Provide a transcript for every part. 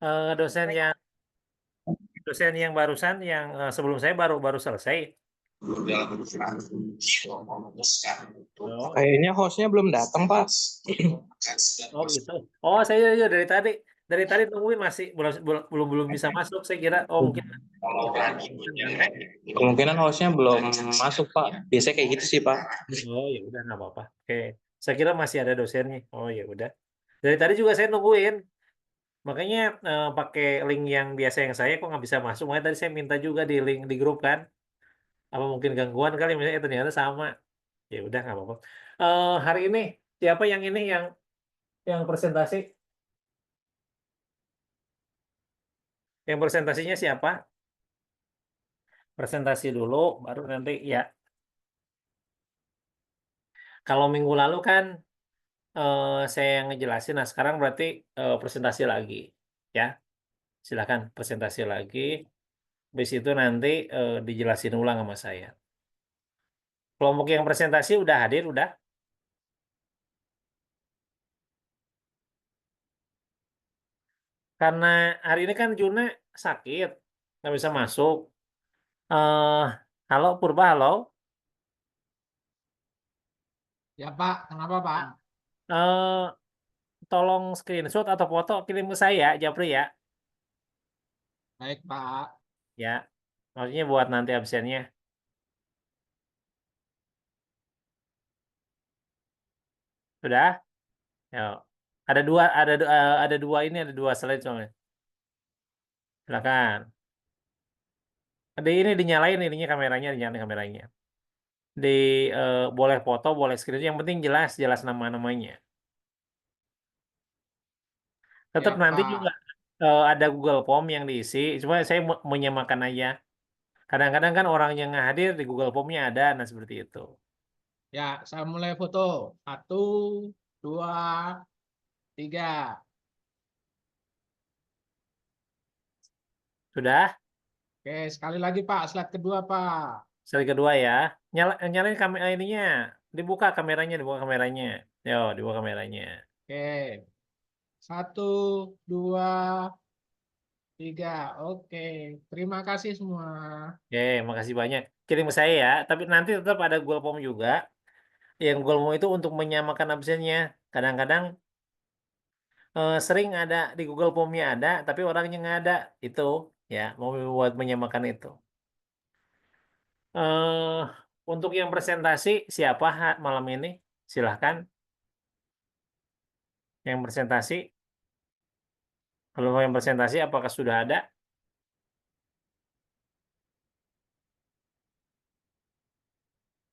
Dosen yang barusan yang sebelum saya baru selesai. Oh, Kayaknya hostnya belum datang, Pak. oh gitu. Oh, saya ya dari tadi tungguin masih belum bisa masuk. Saya kira mungkin kan. Kemungkinan hostnya belum masuk, Pak. Biasanya kayak gitu sih, Pak. Oh ya udah nggak apa-apa. Oke, saya kira masih ada dosennya. Oh ya udah. Dari tadi juga saya nungguin. Makanya pakai link yang biasa yang saya kok nggak bisa masuk. Makanya tadi saya minta juga di link di grup kan. Apa mungkin gangguan kali misalnya ternyata sama. Ya udah nggak apa-apa. Hari ini siapa yang ini yang presentasi? Yang presentasinya siapa? Presentasi dulu, baru nanti ya. Kalau minggu lalu kan saya yang ngejelasin. Nah sekarang berarti presentasi lagi, ya. Silakan presentasi lagi. Habis itu nanti dijelasin ulang sama saya. Kelompok yang presentasi udah hadir, udah. Karena hari ini kan Juna sakit, nggak bisa masuk. eh Halo Purba, halo. Ya Pak, kenapa Pak? eh Tolong screenshot atau foto kirim ke saya, Japri ya. Baik Pak. Ya, maksudnya buat nanti absennya. Sudah? Ya. Ada dua slide soalnya. Silakan. Ada ini dinyalain ininya kameranya, dinyalain kameranya. Di boleh foto, boleh screenshot, yang penting jelas nama-namanya. Tetap Ya nanti juga Pak. ada Google Form yang diisi. Cuma saya menyamakan aja. Kadang-kadang kan orang yang nggak hadir di Google Form-nya ada, nah seperti itu. Ya, saya mulai foto. 1, 2, 3. Sudah? Oke, sekali lagi Pak, slide kedua Pak. Slide kedua ya. Nyalain kamera ininya. Dibuka kameranya. Yo, dibuka kameranya. Oke. 1, 2, 3. Oke. Terima kasih semua. Oke, makasih banyak. Kirim ke saya ya. Tapi nanti tetap ada Google Form juga. Yang Google Form itu untuk menyamakan absennya. Kadang-kadang sering ada di Google Form-nya ada, tapi orangnya nggak ada. Itu ya, mau buat menyamakan itu. eh untuk yang presentasi siapa malam ini? Silahkan. Yang presentasi. Kalau mau yang presentasi, apakah sudah ada?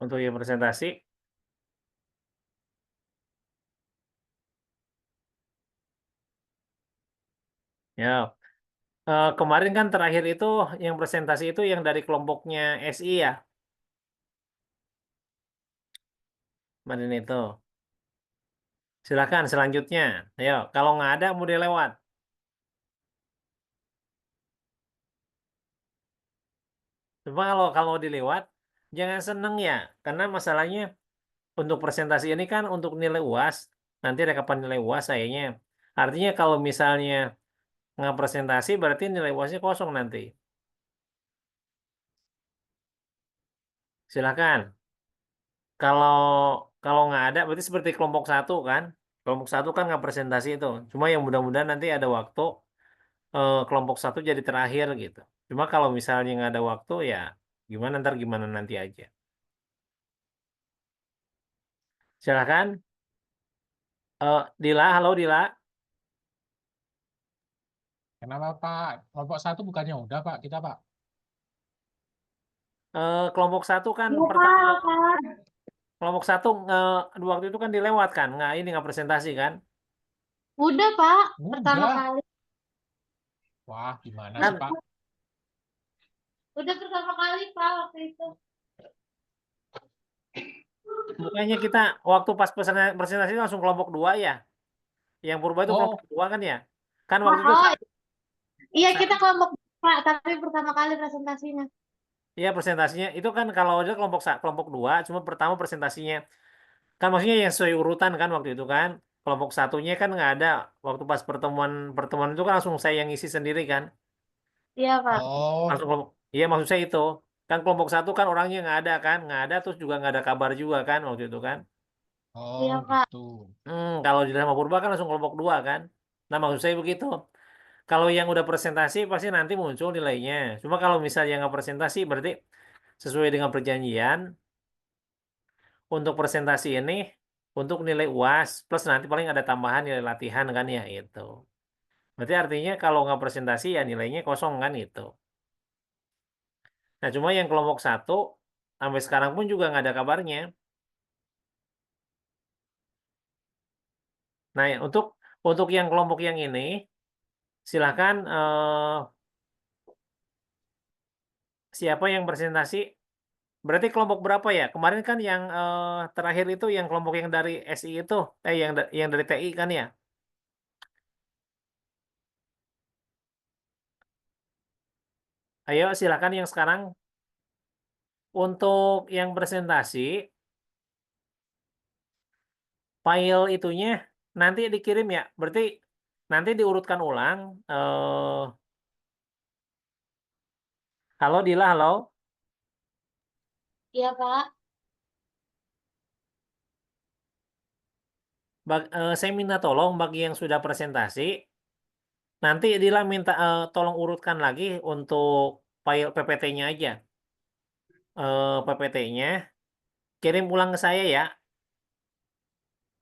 Untuk yang presentasi, ya. Kemarin kan terakhir itu yang presentasi itu yang dari kelompoknya SI ya. Kemarin itu. Silakan selanjutnya. Ayo, kalau nggak ada, mau dilewat. Cuma kalau dilewat, jangan seneng ya. Karena masalahnya untuk presentasi ini kan untuk nilai UAS. Nanti rekapan nilai UAS sayanya. Artinya kalau misalnya nggak presentasi, berarti nilai UASnya kosong nanti. Silakan. Kalau kalau nggak ada, berarti seperti kelompok satu kan. Kelompok satu kan nggak presentasi itu. Cuma yang mudah-mudahan nanti ada waktu kelompok satu jadi terakhir gitu. Cuma kalau misalnya nggak ada waktu ya gimana nanti aja. Silakan. Dila, halo Dila. Kenapa Pak? Kelompok 1 bukannya udah Pak, kita Pak. Kelompok satu kan Iya, pertama Pak. kelompok satu waktu itu kan dilewatkan, nggak presentasi kan? Udah, Pak. Pertama Udah. kali. Wah, gimana Kan sih Pak? Udah pertama kali, Pak, waktu itu. bukannya kita waktu pas presentasi langsung kelompok dua ya? Yang purba itu Oh, kelompok dua kan ya? Kan waktu itu Oh, iya saya kita kelompok Pak, tapi pertama kali presentasinya. iya presentasinya itu kan kalau ada kelompok dua, cuma pertama presentasinya kan maksudnya yang sesuai urutan kan waktu itu kan. kelompok satunya kan nggak ada. Waktu pas pertemuan itu kan langsung saya yang isi sendiri kan. Iya, Pak. Oh, Langsung kelompok. Iya maksud saya itu. Kan kelompok satu kan orangnya nggak ada kan. Nggak ada terus juga nggak ada kabar juga kan waktu itu kan. Iya, oh Pak. gitu. Kalau di sama Purba kan langsung kelompok dua kan. Nah maksud saya begitu. Kalau yang udah presentasi pasti nanti muncul nilainya. Cuma kalau misalnya nggak presentasi berarti sesuai dengan perjanjian untuk presentasi ini untuk nilai UAS plus nanti paling ada tambahan nilai latihan kan ya itu. Berarti artinya kalau nggak presentasi ya nilainya kosong kan itu. Nah cuma yang kelompok satu sampai sekarang pun juga nggak ada kabarnya. Nah ya, untuk yang kelompok yang ini silakan siapa yang presentasi. Berarti kelompok berapa ya? Kemarin kan yang terakhir itu yang kelompok yang dari SI itu, yang dari TI kan ya? Ayo silakan yang sekarang untuk yang presentasi file itunya nanti dikirim ya. Berarti nanti diurutkan ulang. Halo Dila, halo. Iya, Pak. Saya minta tolong bagi yang sudah presentasi, nanti Dila minta tolong urutkan lagi untuk file PPT-nya aja. PPT-nya kirim ulang ke saya ya.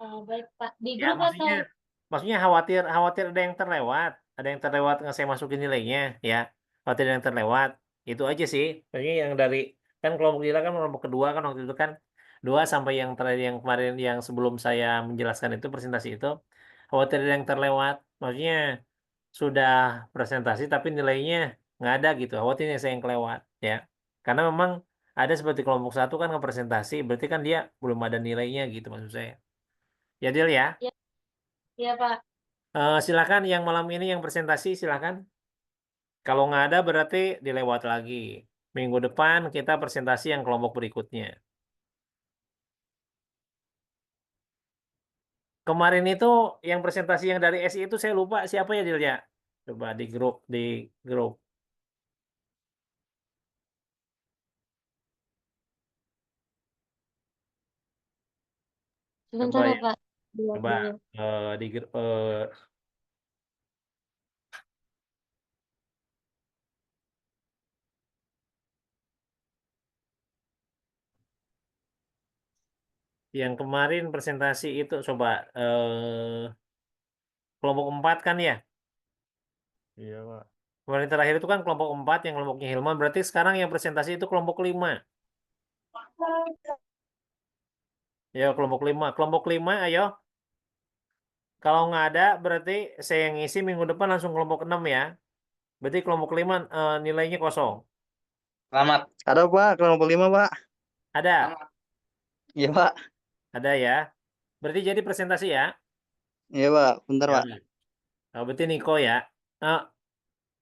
Baik, Pak. Di Ya, grup maksudnya, atau? maksudnya khawatir, khawatir ada yang terlewat nggak saya masukin nilainya, ya, khawatir ada yang terlewat, itu aja sih. Maksudnya yang dari kan kelompok Dila kan kelompok kedua kan waktu itu kan dua sampai yang terakhir yang kemarin yang sebelum saya menjelaskan itu presentasi itu khawatir ada yang terlewat, maksudnya sudah presentasi tapi nilainya nggak ada gitu, khawatirnya saya yang kelewat, ya, karena memang ada seperti kelompok satu kan nggak presentasi, berarti kan dia belum ada nilainya gitu maksud saya. Ya Dil ya. Iya, iya, Pak. Silakan yang malam ini yang presentasi silakan. Kalau nggak ada berarti dilewat lagi. Minggu depan kita presentasi yang kelompok berikutnya. Kemarin itu yang presentasi yang dari SI itu saya lupa siapa ya Dilya. Coba di grup. Coba Sebentar ya, ya, Pak. Lihat coba dulu. di grup yang kemarin presentasi itu coba kelompok 4 kan ya. Iya, Pak. Kemarin terakhir itu kan kelompok 4 yang kelompoknya Hilman, berarti sekarang yang presentasi itu kelompok 5. Ya, kelompok 5. Kelompok 5, ayo. Kalau nggak ada, berarti saya yang ngisi minggu depan langsung kelompok 6 ya. Berarti kelompok 5 nilainya kosong. Selamat. Ada Pak, kelompok 5 Pak. Ada? Iya Pak. Ada ya. Berarti jadi presentasi ya. Iya Pak, bentar Ya Pak. udah. Oh, berarti Niko ya. Eh,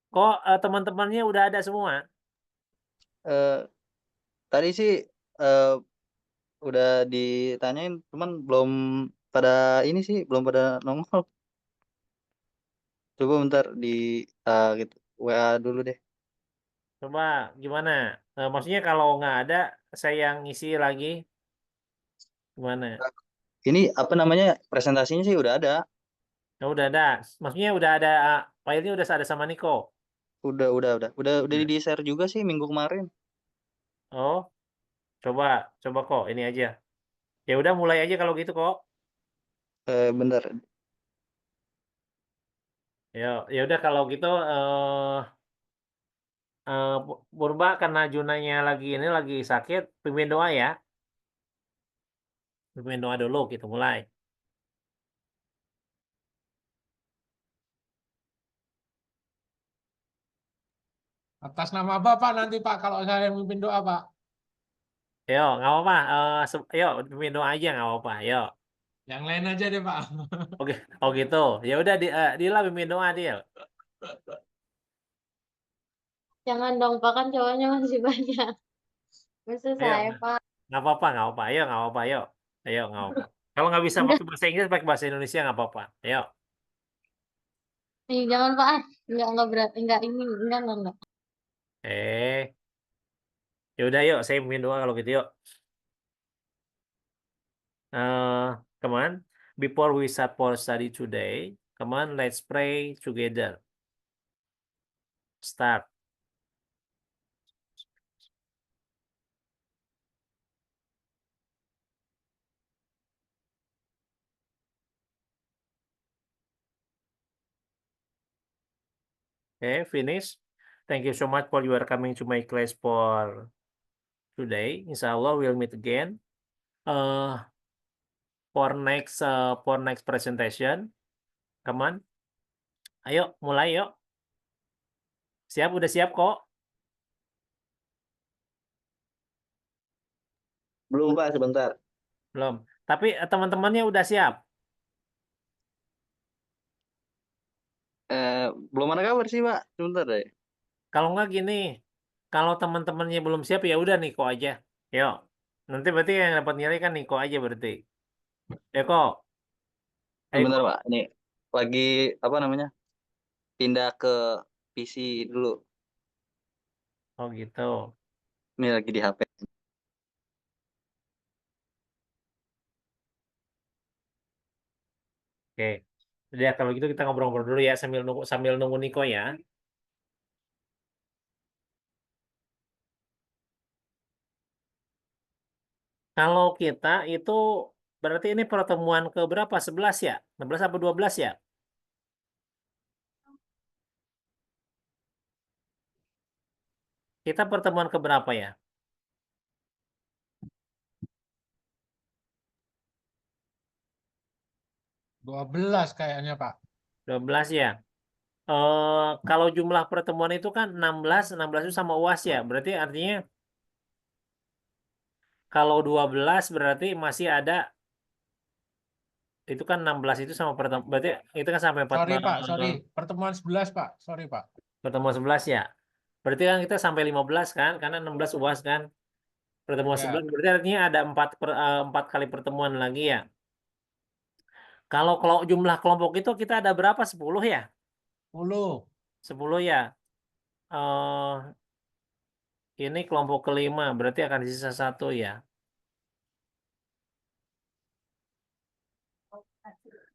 kok teman-temannya udah ada semua? Eh, tadi sih eh, udah ditanyain, cuman belum pada ini sih, belum pada nongol. Coba bentar di gitu, WA dulu deh. Coba gimana? Maksudnya kalau nggak ada, saya yang ngisi lagi. Gimana? Ini apa namanya, presentasinya sih udah ada. Ya udah ada. Maksudnya udah ada, filenya udah ada sama Niko. Udah Nah. di share juga sih minggu kemarin. Oh, coba, coba kok ini aja. Ya udah mulai aja kalau gitu kok. Bentar. Ya, ya udah kalau gitu Purba karena Junanya lagi sakit, pimpin doa ya. Pimpin doa dulu kita mulai. Atas nama Bapak nanti, Pak, kalau saya yang mimpin doa, Pak. Yo, nggak apa-apa. Yo, pimpin doa aja nggak apa-apa. Yo. Yang lain aja deh, Pak. Oke, oh gitu. Ya udah Dila pimpin doa Dil. Jangan dong, Pak. Kan cowoknya masih banyak. Maksud Ayo, saya, Pak. nggak apa-apa, nggak apa-apa. Ayo, nggak apa-apa. Ayo, ayo nggak apa-apa. Kalau nggak bisa Udah. pakai bahasa Inggris, pakai bahasa Indonesia nggak apa-apa. Ayo. Jangan Pak. Enggak berat. Enggak. Eh, ya udah yuk, saya mimpin doa kalau gitu yuk. Come on. Before we start for study today, come on, let's pray together. Start. Okay, finish. Thank you so much for you are coming to my class for today. Inshallah we'll meet again. For next presentation. Come on. Ayo, mulai yuk. Siap, udah siap kok. Belum Pak, sebentar. Belum. Tapi teman-temannya udah siap. Belum ada kabar sih Pak, sebentar deh. Kalau nggak gini, kalau teman-temannya belum siap ya udah Niko aja. Yuk. Nanti berarti yang dapat nilai kan Niko aja berarti. Ya kok. Ayo Sebentar kok. Pak, ini lagi apa namanya? Pindah ke PC dulu. Oh gitu. Ini lagi di HP. Oke. Udah kalau gitu kita ngobrol-ngobrol dulu ya sambil nunggu Niko ya. Kalau kita itu berarti ini pertemuan ke berapa? 11 ya? 11 apa 12 ya? Kita pertemuan ke berapa ya? 12 kayaknya Pak. 12 ya. Kalau jumlah pertemuan itu kan 16 itu sama UAS ya. Berarti artinya kalau 12 berarti masih ada itu kan 16 itu sama pertemuan. Berarti itu kan sampai Sorry Pak, sorry. Pertemuan 11 Pak. Sorry Pak. pertemuan 11 ya. Berarti kan kita sampai 15 kan karena 16 UAS kan. Pertemuan Ya, 11 berarti artinya ada 4 kali pertemuan lagi ya. Kalau jumlah kelompok itu kita ada berapa? 10 ya? 10. 10 ya. eh ini kelompok kelima, berarti akan sisa 1 ya.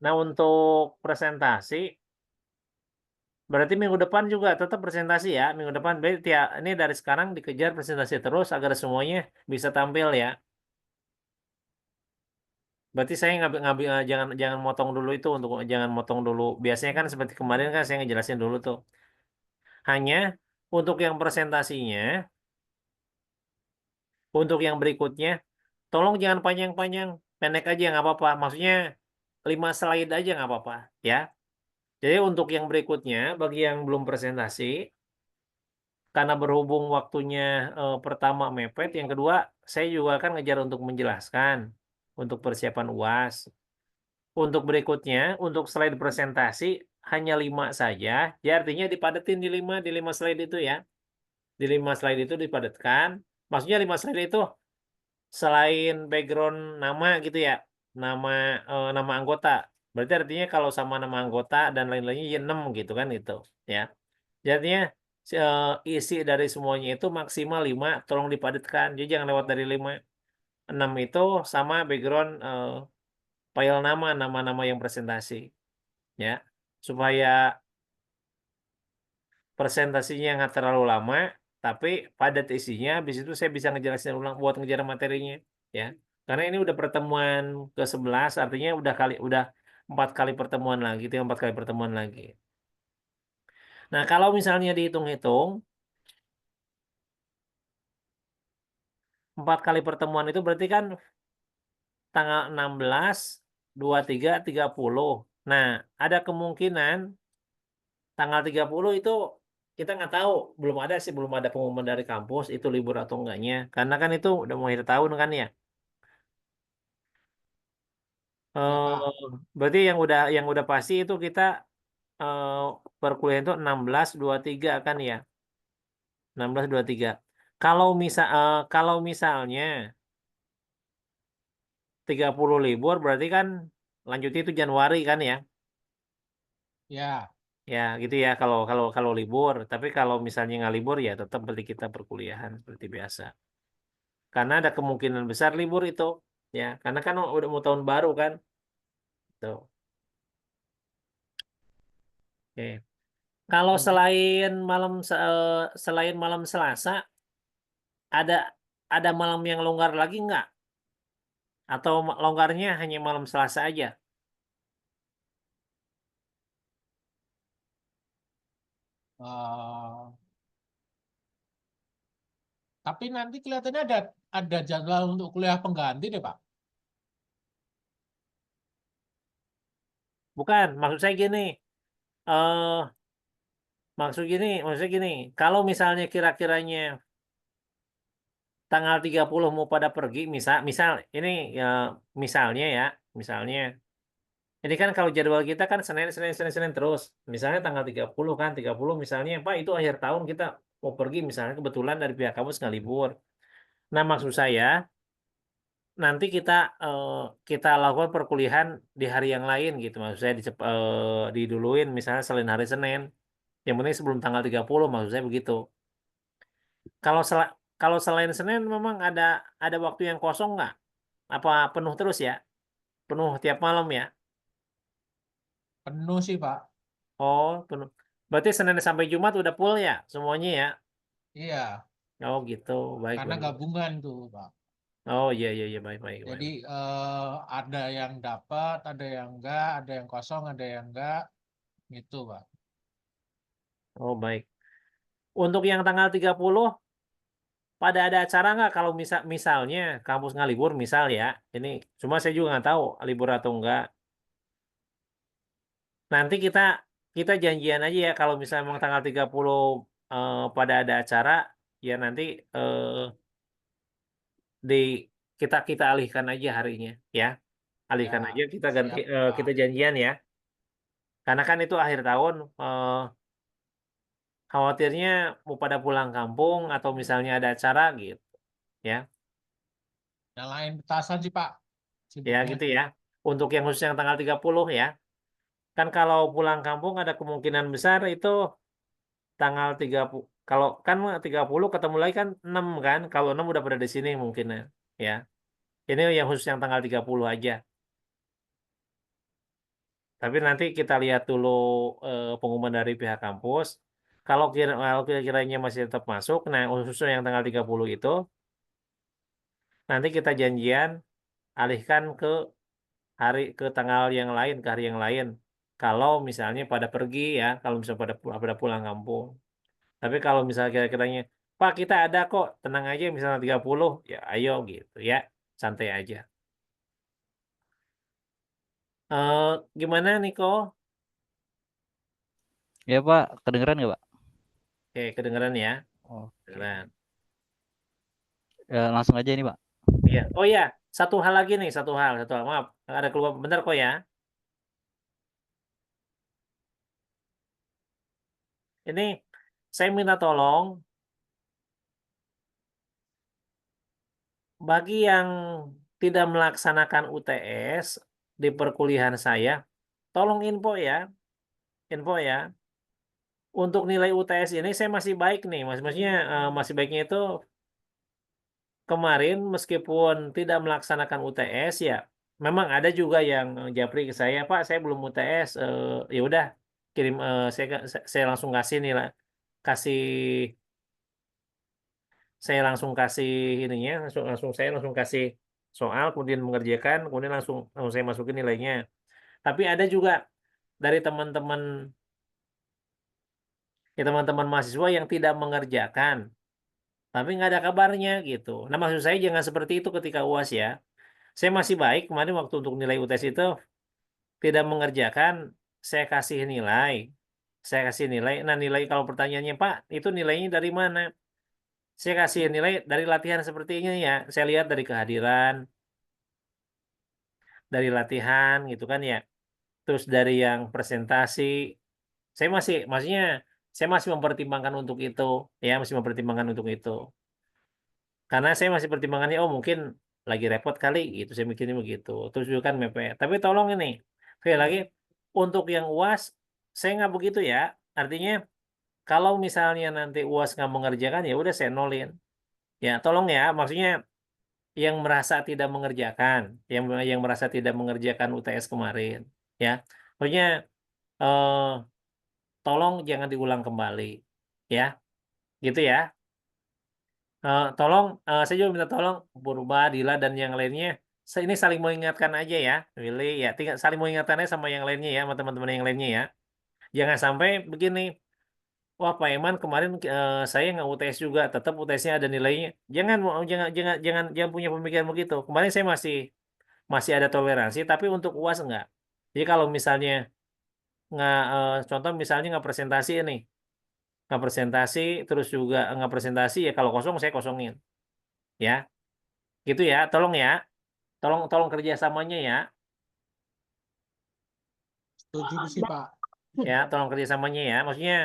Nah, untuk presentasi, berarti minggu depan juga tetap presentasi ya. Minggu depan, berarti ya, ini dari sekarang dikejar presentasi terus agar semuanya bisa tampil ya. Berarti saya jangan motong dulu itu jangan motong dulu. Biasanya kan seperti kemarin kan saya ngejelasin dulu tuh. Hanya untuk yang presentasinya, untuk yang berikutnya, tolong jangan panjang-panjang, pendek aja nggak apa-apa. Maksudnya 5 slide aja nggak apa-apa, ya. Jadi untuk yang berikutnya, bagi yang belum presentasi, karena berhubung waktunya pertama mepet, yang kedua saya juga kan ngejar untuk menjelaskan untuk persiapan UAS. Untuk berikutnya, untuk slide presentasi hanya 5 saja, ya artinya dipadetin di 5 slide itu ya. Di 5 slide itu dipadatkan. Maksudnya 5 slide itu selain background nama gitu ya, nama anggota. Berarti artinya kalau sama nama anggota dan lain-lainnya ya 6 gitu kan itu ya. Jadinya isi dari semuanya itu maksimal 5, tolong dipadatkan. Jadi jangan lewat dari 5. 6 itu sama background file nama-nama yang presentasi ya. Supaya presentasinya nggak terlalu lama, tapi padat isinya, habis itu saya bisa ngejelasin ulang buat ngejar materinya, ya. Karena ini udah pertemuan ke-11, artinya udah 4 kali pertemuan lagi, itu 4 kali pertemuan lagi. Nah, kalau misalnya dihitung-hitung, 4 kali pertemuan itu berarti kan tanggal 16, 23, 30. Nah, ada kemungkinan tanggal 30 itu kita nggak tahu, belum ada pengumuman dari kampus itu libur atau enggaknya. Karena kan itu udah mau akhir tahun kan ya. Ya Pak. Berarti yang udah pasti itu kita eh, perkuliahan itu 16-23 kan ya. 16-23. Kalau misalnya 30 libur berarti kan lanjutnya itu Januari kan ya. Ya, Ya, gitu ya kalau libur. Tapi kalau misalnya nggak libur ya tetap berarti kita perkuliahan seperti biasa. Karena ada kemungkinan besar libur itu, ya. Karena kan udah mau tahun baru kan. Tuh. Oke. Kalau selain malam Selasa, ada malam yang longgar lagi nggak? Atau longgarnya hanya malam Selasa aja? eh, tapi nanti kelihatannya ada jadwal untuk kuliah pengganti deh, Pak. Bukan, maksud saya gini. eh maksudnya gini, kalau misalnya kira-kiranya tanggal 30 mau pada pergi, misal ini ya misalnya ini kan kalau jadwal kita kan Senin terus. Misalnya tanggal 30 kan, 30 misalnya, Pak itu akhir tahun kita mau pergi misalnya kebetulan dari pihak kampus nggak libur. Nah, maksud saya nanti eh, kita lakukan perkuliahan di hari yang lain gitu. Maksud saya diduluin misalnya selain hari Senin. Yang penting sebelum tanggal 30 maksud saya begitu. Kalau kalau selain Senin memang ada waktu yang kosong nggak? Apa penuh terus ya? Penuh tiap malam ya? Penuh sih, Pak. Oh, penuh. Berarti Senin sampai Jumat udah full ya semuanya ya? Iya, Oh gitu, baik karena baik. gabungan tuh, Pak. Oh iya iya iya baik baik baik. Jadi ada yang dapat, ada yang enggak, ada yang kosong, ada yang enggak, gitu, Pak. Oh baik. Untuk yang tanggal 30 pada ada acara nggak kalau misalnya kampus nggak libur misal ya. Ini cuma saya juga nggak tahu libur atau enggak. Nanti kita kita janjian aja ya kalau misalnya memang tanggal 30 pada ada acara ya nanti eh, di kita kita alihkan aja harinya ya. Alihkan aja Ya, kita ganti siap, kita Pak. janjian ya. Karena kan itu akhir tahun khawatirnya mau pada pulang kampung atau misalnya ada acara gitu ya. Yang lain petasan sih, Pak. Ya Sibuknya. gitu ya. Untuk yang khusus yang tanggal 30 ya. Kan kalau pulang kampung ada kemungkinan besar itu tanggal 30. Kalau kan 30 ketemu lagi kan 6 kan. Kalau 6 udah pada di sini mungkin ya. Ini yang khusus yang tanggal 30 aja. Tapi nanti kita lihat dulu pengumuman dari pihak kampus. Kalau kira-kiranya masih tetap masuk, nah khususnya yang tanggal 30 itu, nanti kita janjian alihkan ke tanggal yang lain, ke hari yang lain. Kalau misalnya pada pergi ya, kalau misalnya pada pulang kampung. Tapi kalau misalnya kira-kiranya, Pak kita ada kok, tenang aja misalnya 30 ya ayo gitu ya, santai aja. Gimana Niko? Ya Pak, kedengeran nggak Pak? Oke, kedengeran ya? Oke. Kedengeran. Ya, langsung aja ini Pak. Iya. Oh ya, satu hal lagi nih, satu hal. Maaf, ada keluar bentar kok ya. Ini saya minta tolong bagi yang tidak melaksanakan UTS di perkuliahan saya, tolong info ya. Untuk nilai UTS ini saya masih baik nih, maksudnya masih baiknya itu kemarin meskipun tidak melaksanakan UTS ya, memang ada juga yang japri ke saya, Pak, saya belum UTS, ya udah kirim saya langsung kasih nilai kasih saya langsung kasih ininya langsung langsung saya langsung kasih soal kemudian mengerjakan kemudian langsung saya masukin nilainya. Tapi ada juga dari teman-teman mahasiswa yang tidak mengerjakan, tapi nggak ada kabarnya gitu. Nah maksud saya jangan seperti itu ketika UAS ya. Saya masih baik kemarin waktu untuk nilai UTS itu tidak mengerjakan, saya kasih nilai. Saya kasih nilai. Nah nilai kalau pertanyaannya Pak, itu nilainya dari mana? Saya kasih nilai dari latihan seperti ini ya. Saya lihat dari kehadiran, dari latihan gitu kan ya. Terus dari yang presentasi, maksudnya saya masih mempertimbangkan untuk itu, ya masih mempertimbangkan untuk itu. Karena saya masih pertimbangannya, oh mungkin lagi repot kali gitu, saya mikirnya begitu. Terus juga kan mepet. Tapi tolong ini, sekali lagi untuk yang UAS saya nggak begitu ya. Artinya kalau misalnya nanti UAS nggak mengerjakan ya udah saya nolin. Ya tolong ya, maksudnya yang merasa tidak mengerjakan, yang merasa tidak mengerjakan UTS kemarin, ya. Maksudnya eh, tolong jangan diulang kembali, ya, gitu ya. Tolong, saya juga minta tolong Purba, Dila, dan yang lainnya, ini saling mengingatkan aja ya, Willy, ya, tinggal saling mengingatkannya sama yang lainnya ya, sama teman-teman yang lainnya ya. Jangan sampai begini, wah Pak Eman kemarin saya nggak UTS juga, tetap UTS-nya ada nilainya. Jangan, jangan punya pemikiran begitu. Kemarin saya masih ada toleransi, tapi untuk UAS enggak. Jadi kalau misalnya nggak, contoh misalnya nggak presentasi ini, nggak presentasi, terus juga nggak presentasi ya kalau kosong saya kosongin, ya, gitu ya. Tolong ya, tolong kerjasamanya ya, Setuju sih Pak. ya, tolong kerjasamanya ya. Maksudnya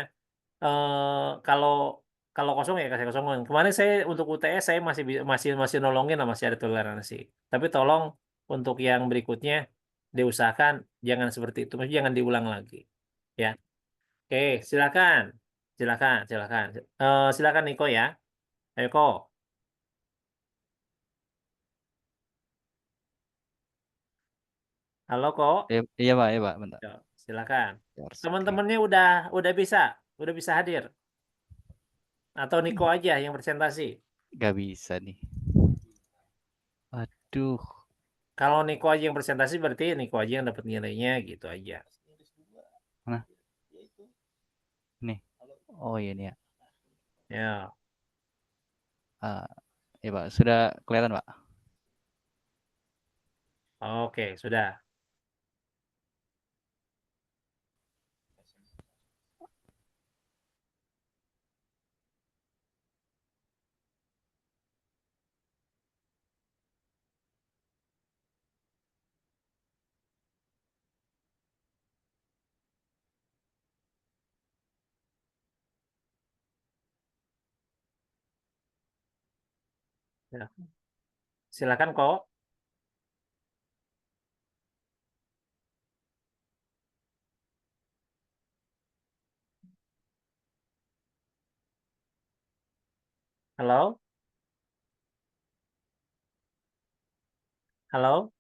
kalau kalau kosong ya kasih kosongan. Kemarin saya untuk UTS saya masih nolongin lah, masih ada toleransi. Tapi tolong untuk yang berikutnya diusahakan jangan seperti itu, maksudnya jangan diulang lagi, ya. Oke, silakan. Silakan, silakan. Silakan Niko ya. Ayo Ko. Halo Ko. Iya Pak, iya Pak, bentar. Yo, silakan. Harus connect. Teman-temannya udah bisa hadir. Atau Niko aja yang presentasi. Gak bisa nih. Aduh. Kalau Niko aja yang presentasi berarti Niko aja yang dapat nilainya gitu aja. Mana? Nih. Oh iya nih ya. Ya, Iya Pak, sudah kelihatan Pak. oke, sudah. Ya. Silakan Ko. Halo? Halo?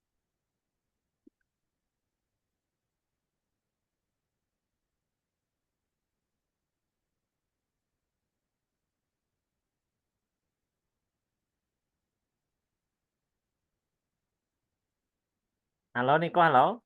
Halo Niko, halo?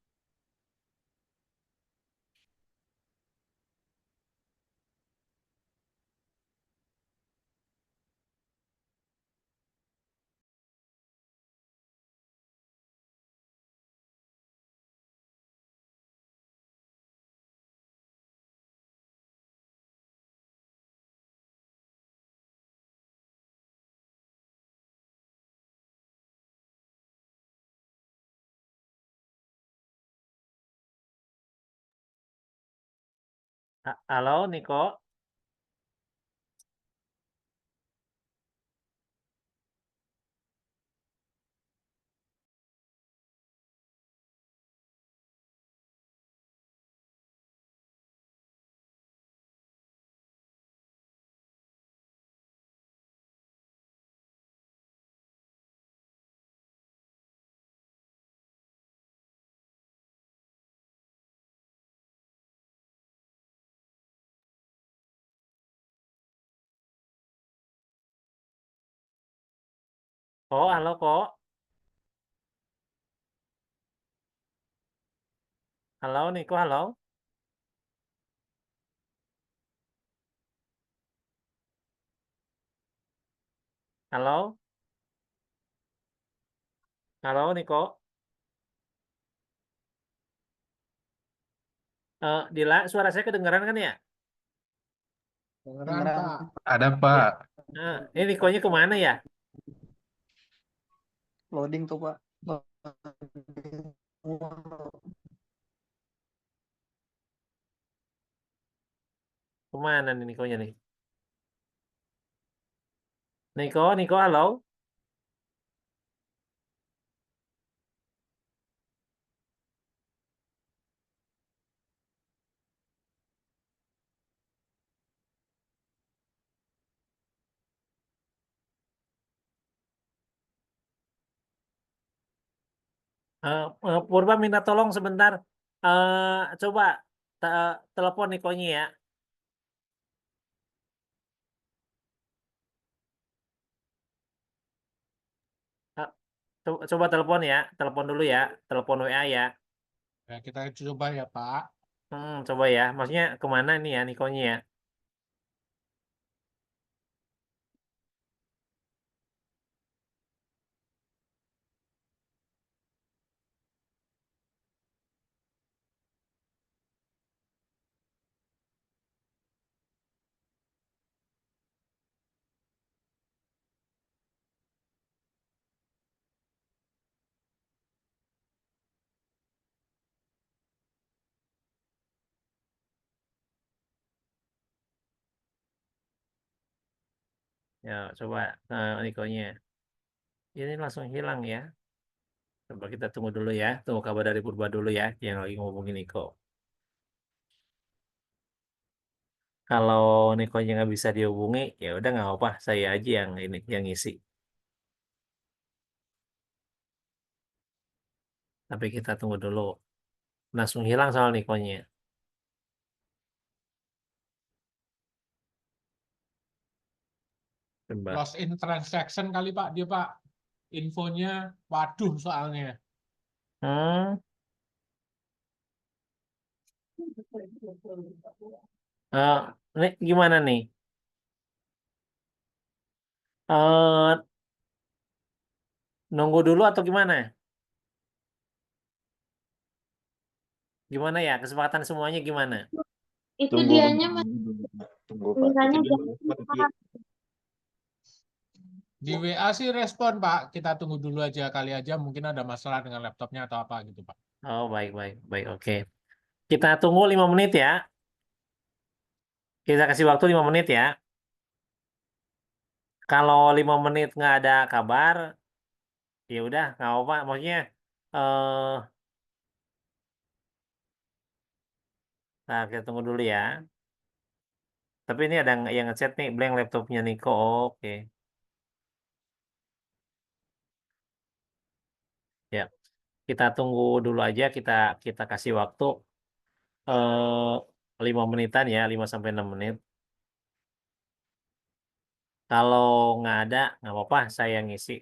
Halo Niko? Oh, halo Ko? Halo Niko, halo? Halo? Halo Niko? Dila, suara saya kedengaran kan ya? Beneran Pak. Ada Ya. Pak, Ini Nikonya kemana ya? Loading tuh Pak. Kemana nih Nikonya nih? Niko, halo? Purba minta tolong sebentar. Coba telepon Nikonya ya. Eh, coba telepon ya, telepon dulu ya, telepon WA ya. Ya, kita coba ya Pak. Coba ya. Maksudnya kemana nih ya Nikonya ya? Ya, coba Nikonya. Ini langsung hilang ya. Coba kita tunggu dulu ya. Tunggu kabar dari Purba dulu ya, yang lagi ngomongin Niko. Kalau Nikonya nggak bisa dihubungi, ya udah nggak apa, saya aja yang ini, yang ngisi. Tapi kita tunggu dulu. Langsung hilang soal Nikonya. Coba. Lost in transaction kali Pak dia Pak. Infonya waduh soalnya. Hmm, eh, ini gimana nih? Eh, Nunggu dulu atau gimana? Gimana ya? Kesepakatan semuanya gimana? Itu Tunggu dianya masih tunggu Pak. tulisannya Itu jangan dulu, Pak. Di WA sih respon Pak. Kita tunggu dulu aja kali aja mungkin ada masalah dengan laptopnya atau apa gitu Pak. Oh, baik, baik, baik. Oke. Kita tunggu 5 menit ya. Kita kasih waktu 5 menit ya. Kalau 5 menit nggak ada kabar, ya udah nggak apa. Maksudnya, eh, nah kita tunggu dulu ya. Tapi ini ada yang ngechat nih, blank laptopnya Niko. Oh, oke, ya. Kita tunggu dulu aja. Kita kasih waktu 5 menitan ya, 5 sampai 6 menit. Kalau nggak ada, nggak apa-apa. Saya ngisi.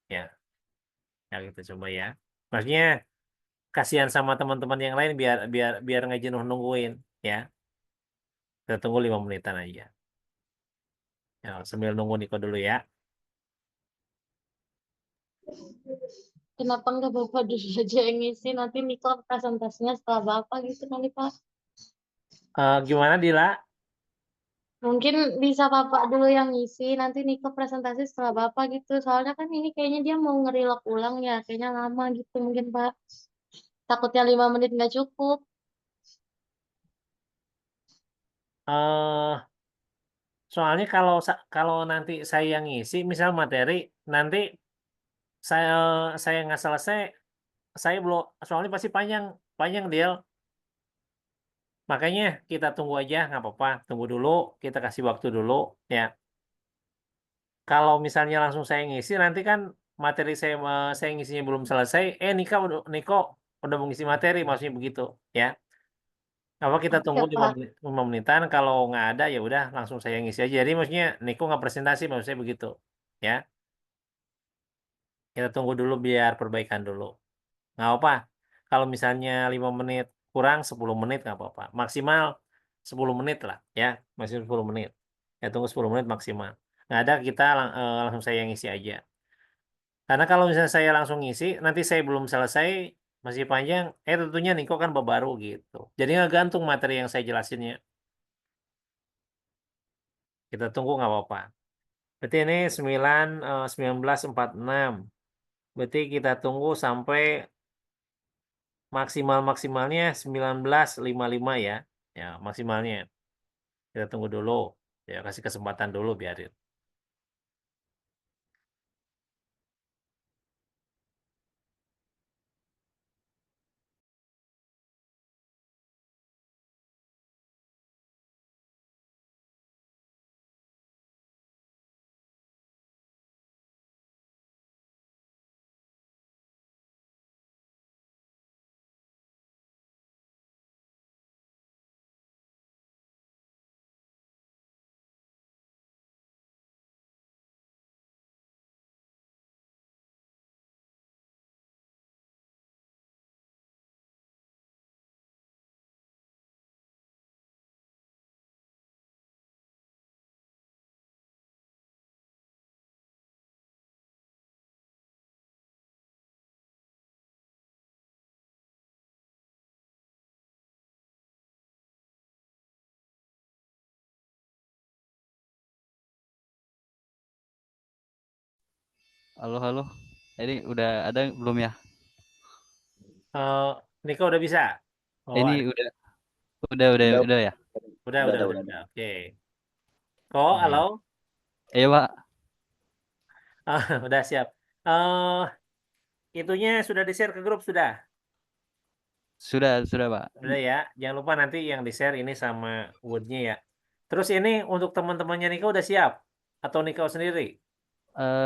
Ya, ya kita coba ya. Maksudnya kasihan sama teman-teman yang lain biar biar biar nggak jenuh nungguin ya. Kita tunggu 5 menitan aja. Ya, sambil nunggu Niko dulu ya. Kenapa nggak Bapak dulu aja yang ngisi, nanti Niko presentasinya setelah Bapak gitu kali Pak. Gimana Dila? Mungkin bisa Bapak dulu yang ngisi, nanti Niko presentasi setelah Bapak gitu. Soalnya kan ini kayaknya dia mau ngerilog ulang ya, kayaknya lama gitu mungkin Pak. Takutnya 5 menit nggak cukup. eh Soalnya kalau nanti saya yang ngisi, misal materi, nanti saya saya nggak selesai, saya belum, soalnya pasti panjang panjang deal. Makanya kita tunggu aja, nggak apa-apa. Tunggu dulu, kita kasih waktu dulu ya. Kalau misalnya langsung saya ngisi, nanti kan materi saya ngisinya belum selesai. Niko udah mengisi materi, maksudnya begitu ya. Apa kita Oke tunggu Pak. 5 menitan, kalau nggak ada ya udah langsung saya ngisi aja. Jadi maksudnya Niko nggak presentasi, maksudnya begitu ya. Kita tunggu dulu biar perbaikan dulu. Nggak apa. Kalau misalnya 5 menit kurang 10 menit nggak apa-apa. Maksimal 10 menit lah ya. Maksimal 10 menit. Ya tunggu 10 menit maksimal. Nggak ada kita langsung saya ngisi aja. Karena kalau misalnya saya langsung ngisi, nanti saya belum selesai, masih panjang, tentunya Niko kan baru gitu. Jadi nggak gantung materi yang saya jelasinnya. Kita tunggu nggak apa-apa. Berarti ini 19.46. Berarti kita tunggu sampai maksimalnya 19.55 ya. Ya, maksimalnya. Kita tunggu dulu. Ya, kasih kesempatan dulu biarin. Halo, halo. Ini udah ada belum ya? Eh, Niko udah bisa? Oh, Ini ada. udah Udah, Udah, udah ada, udah ada. udah. Oke. Kok, halo? Iya. Iya, Pak. Ah, udah siap. Eh, itunya sudah di-share ke grup sudah. Sudah, Pak. Udah ya. Jangan lupa nanti yang di-share ini sama Word-nya ya. Terus ini untuk teman-temannya Niko udah siap? Atau Niko sendiri?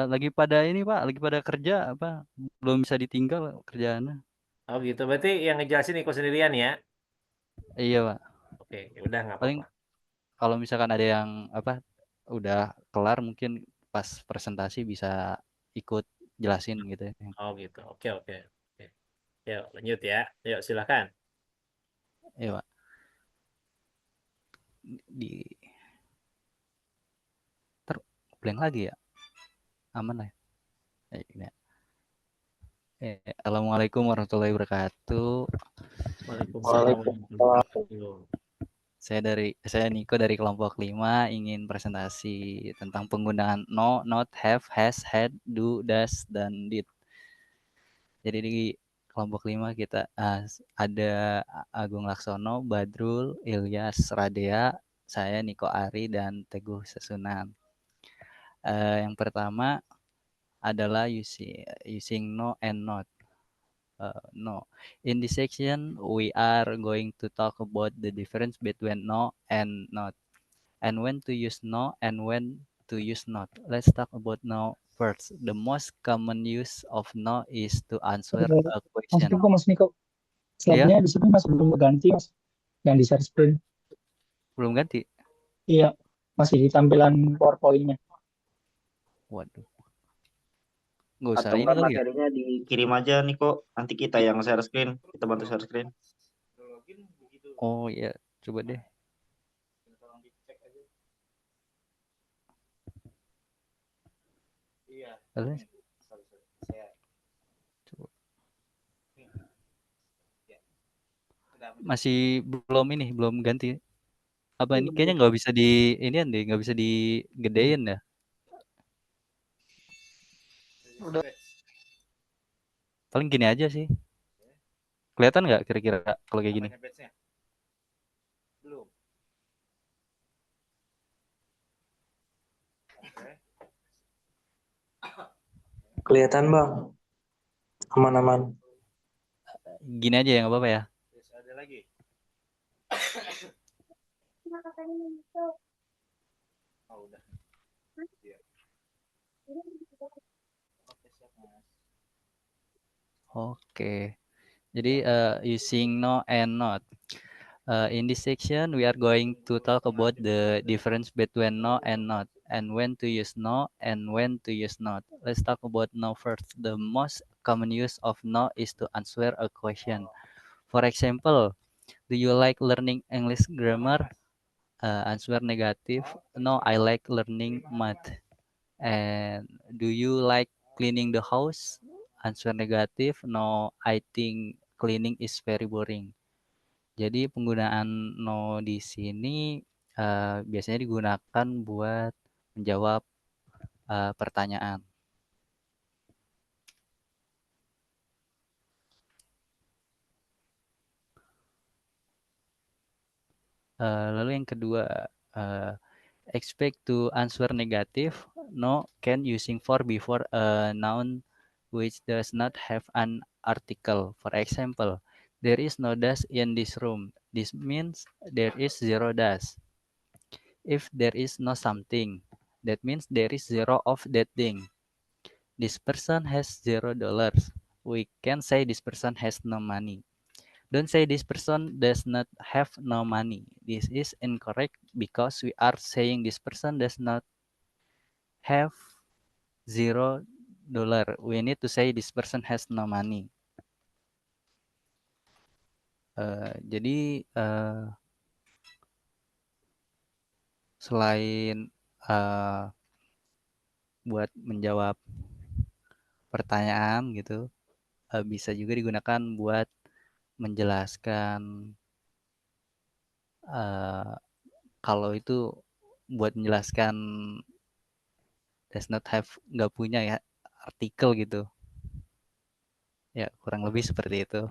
Lagi pada ini, Pak, lagi pada kerja apa? Belum bisa ditinggal kerjaannya. Oh gitu. Berarti yang ngejelasin Niko sendirian ya? Iya, Pak. Oke, ya udah nggak Paling apa-apa. kalau misalkan ada yang apa udah kelar mungkin pas presentasi bisa ikut jelasin gitu ya. Oh gitu. Oke, oke. Oke. Yuk, lanjut ya. Yuk, silakan. Iya, Pak. Di ter blank lagi ya. Aman lah ya. Gini ya. Assalamualaikum warahmatullahi wabarakatuh. Waalaikumsalam Saya warahmatullahi wabarakatuh. saya Niko dari kelompok 5 ingin presentasi tentang penggunaan no, not, have, has, had, do, does, dan did. Jadi di kelompok 5 kita ada Agung Laksono, Badrul, Ilyas Radea, saya Niko Ari, dan Teguh Sesunan. Yang pertama adalah using no and not. No. In this section, we are going to talk about the difference between no and not, and when to use no and when to use not. Let's talk about no first. The most common use of no is to answer a Mas question. Niko, Mas Niko. Iya, Slide-nya di sini masih belum ganti, Mas. Yang di share screen. belum ganti. Iya, masih di tampilan PowerPoint-nya. Waduh, nggak usah Atau ini enggak kali ya. materinya dikirim aja nih kok. Nanti kita yang share screen. Kita bantu share screen. Oh iya, coba deh. Halo? Coba. Masih belum ganti. Apa ini kayaknya nggak bisa di inian deh, nggak bisa digedein ya. Udah. Paling gini aja sih. Kelihatan nggak kira-kira kalau kayak gini? Kelihatan bang, aman-aman. Gini aja ya nggak apa-apa ya. Oke. Jadi using no and not. In this section, we are going to talk about the difference between no and not, and when to use no and when to use not. Let's talk about no first. The most common use of no is to answer a question. For example, do you like learning English grammar? Answer negative. No, I like learning math. And do you like cleaning the house? Answer negative. No, I think cleaning is very boring. Jadi penggunaan no di sini biasanya digunakan buat menjawab pertanyaan. Lalu yang kedua, expect to answer negative. No can using for before a noun which does not have an article. For example, there is no dust in this room. This means there is zero dust. If there is no something, that means there is zero of that thing. This person has $0. We can say this person has no money. Don't say this person does not have no money. This is incorrect because we are saying this person does not have $0. We need to say this person has no money. Jadi selain buat menjawab pertanyaan gitu, bisa juga digunakan buat menjelaskan kalau itu buat menjelaskan does not have nggak punya ya artikel gitu. Ya, kurang lebih seperti itu.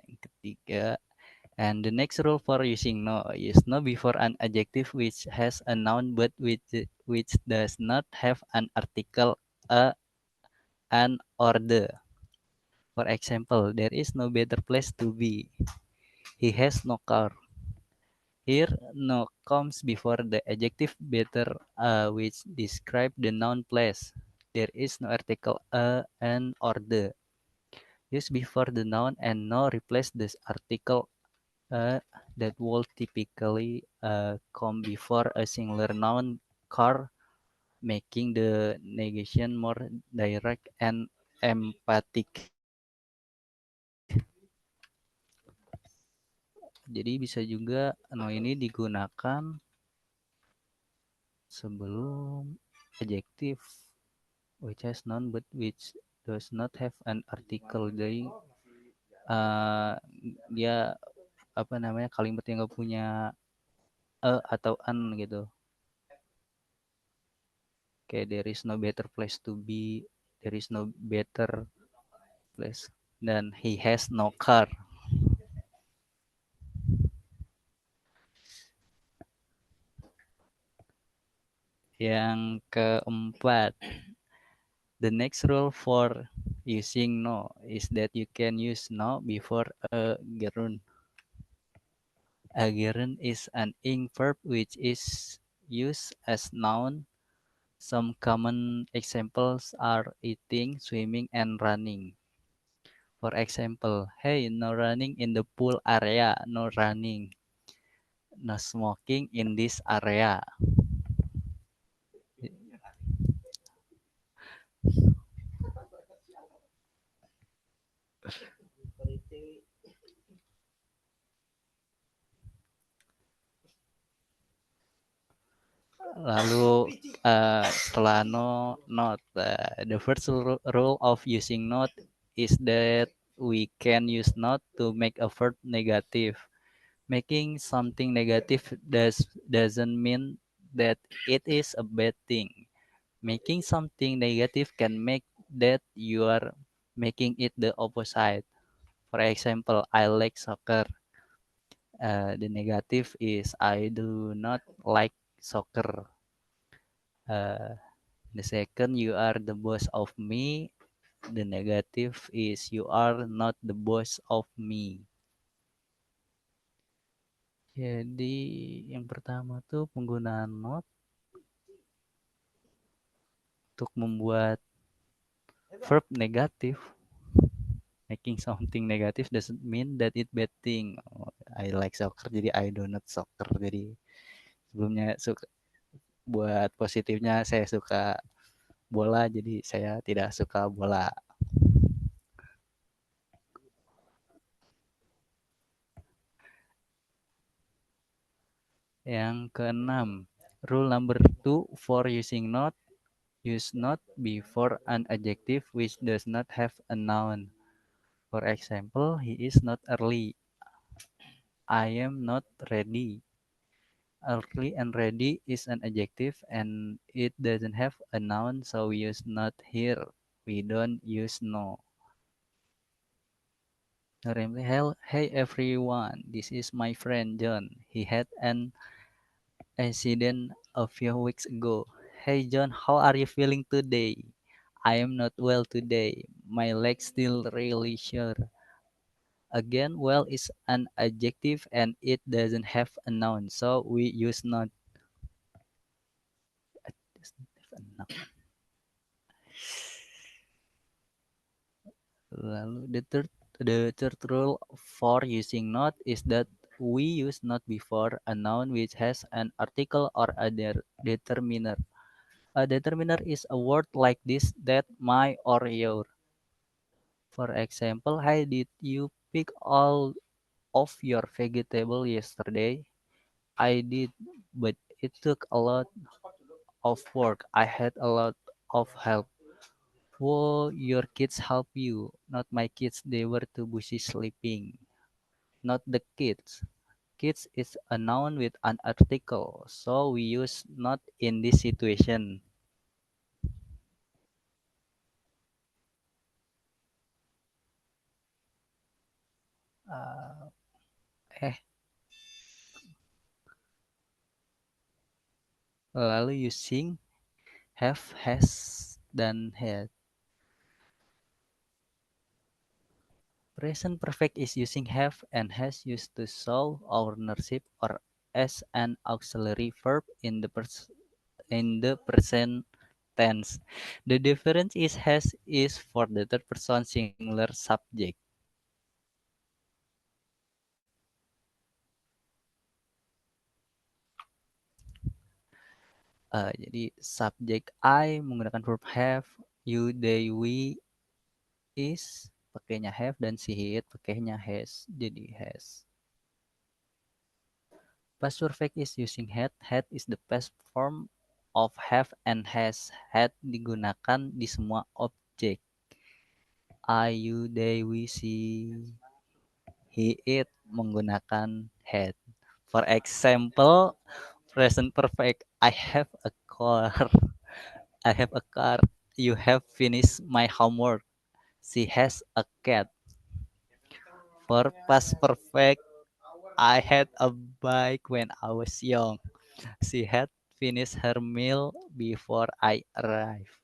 Yang ketiga, and the next rule for using no, use no before an adjective which has a noun but which does not have an article, a, an, or the. For example, there is no better place to be. He has no car. Here, no comes before the adjective better, which describe the noun place. There is no article a, an, or the. Use before the noun and no replace this article that will typically come before a singular noun car, making the negation more direct and emphatic. Jadi bisa juga no ini digunakan sebelum adjective which has noun but which does not have an article. Jadi dia apa namanya kalimat yang gak punya atau an gitu. Kayak there is no better place to be, there is no better place, dan he has no car. Yang keempat, the next rule for using no is that you can use no before a gerund. A gerund is an ing verb which is used as noun. Some common examples are eating, swimming, and running. For example, hey, no running in the pool area, no running. No smoking in this area. Lalu setelah no, not. The first rule of using not is that we can use not to make a verb negative. Making something negative doesn't mean that it is a bad thing. Making something negative can make that you are making it the opposite. For example, I like soccer. The negative is I do not like soccer. The second, you are the boss of me. The negative is you are not the boss of me. Jadi yang pertama tuh penggunaan not untuk membuat verb negatif. Making something negative doesn't mean that it bad thing. I like soccer jadi I do not soccer. Jadi sebelumnya suka buat positifnya saya suka bola jadi saya tidak suka bola. Yang keenam, rule number 2 for using not, use not before an adjective which does not have a noun. For example, he is not early. I am not ready. Early and ready is an adjective and it doesn't have a noun, so we use not here. We don't use no. Hey everyone, this is my friend John. He had an accident a few weeks ago. Hey John, how are you feeling today? I am not well today. My legs still really sore. Again, well is an adjective and it doesn't have a noun, so we use not. It doesn't have a noun. Lalu the third rule for using not is that we use not before a noun which has an article or a determiner. A determiner is a word like this, that, my, or your. For example, how did you pick all of your vegetable yesterday? I did, but it took a lot of work. I had a lot of help. Whoa, your kids help you. Not my kids, they were too busy sleeping. Not the kids. Kids is a noun with an article, so we use not in this situation. Uh, lalu using have, has, dan had. Present perfect is using have and has used to show ownership or as an auxiliary verb in the present tense. The difference is has is for the third person singular subject. Jadi subjek I menggunakan verb have, you, they, we, is pakainya have, dan she, he, it pakainya has. Jadi has. Past perfect is using had. Had is the past form of have and has. Had digunakan di semua objek. I, you, they, we, she, he, it menggunakan had. For example, present perfect. I have a car. I have a car. You have finished my homework. She has a cat. For past perfect, I had a bike when I was young. She had finished her meal before I arrived.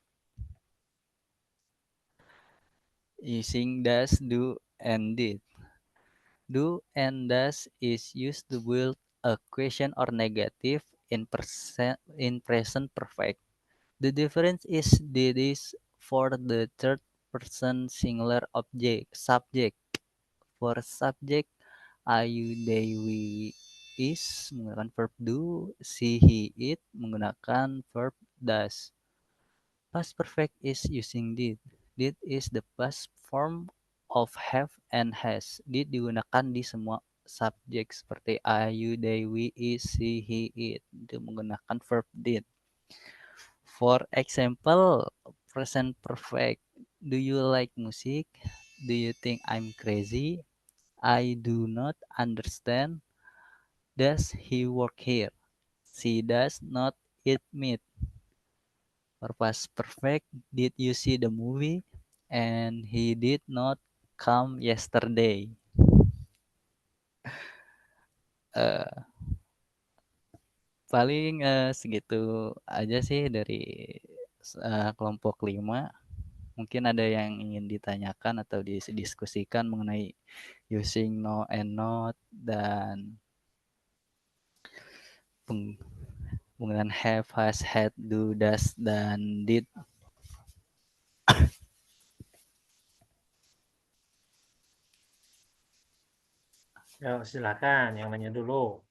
Using does, do, and did. Do and does is used to build a question or negative in present perfect. The difference is did is for the third person singular subject. For subject, I, you, they, we, is menggunakan verb do, she, he, it menggunakan verb does. Past perfect is using did. Did is the past form of have and has. Did digunakan di semua subjek seperti I, you, they, we, is, she, he, it. Itu menggunakan verb did. For example, present perfect. Do you like music? Do you think I'm crazy? I do not understand. Does he work here? She does not eat meat. For past perfect, did you see the movie? And he did not come yesterday. Eh, paling segitu aja sih dari kelompok 5. Mungkin ada yang ingin ditanyakan atau didiskusikan mengenai using no and not dan penggunaan have, has, had, do, does, dan did. Ya, silakan yang nanya dulu.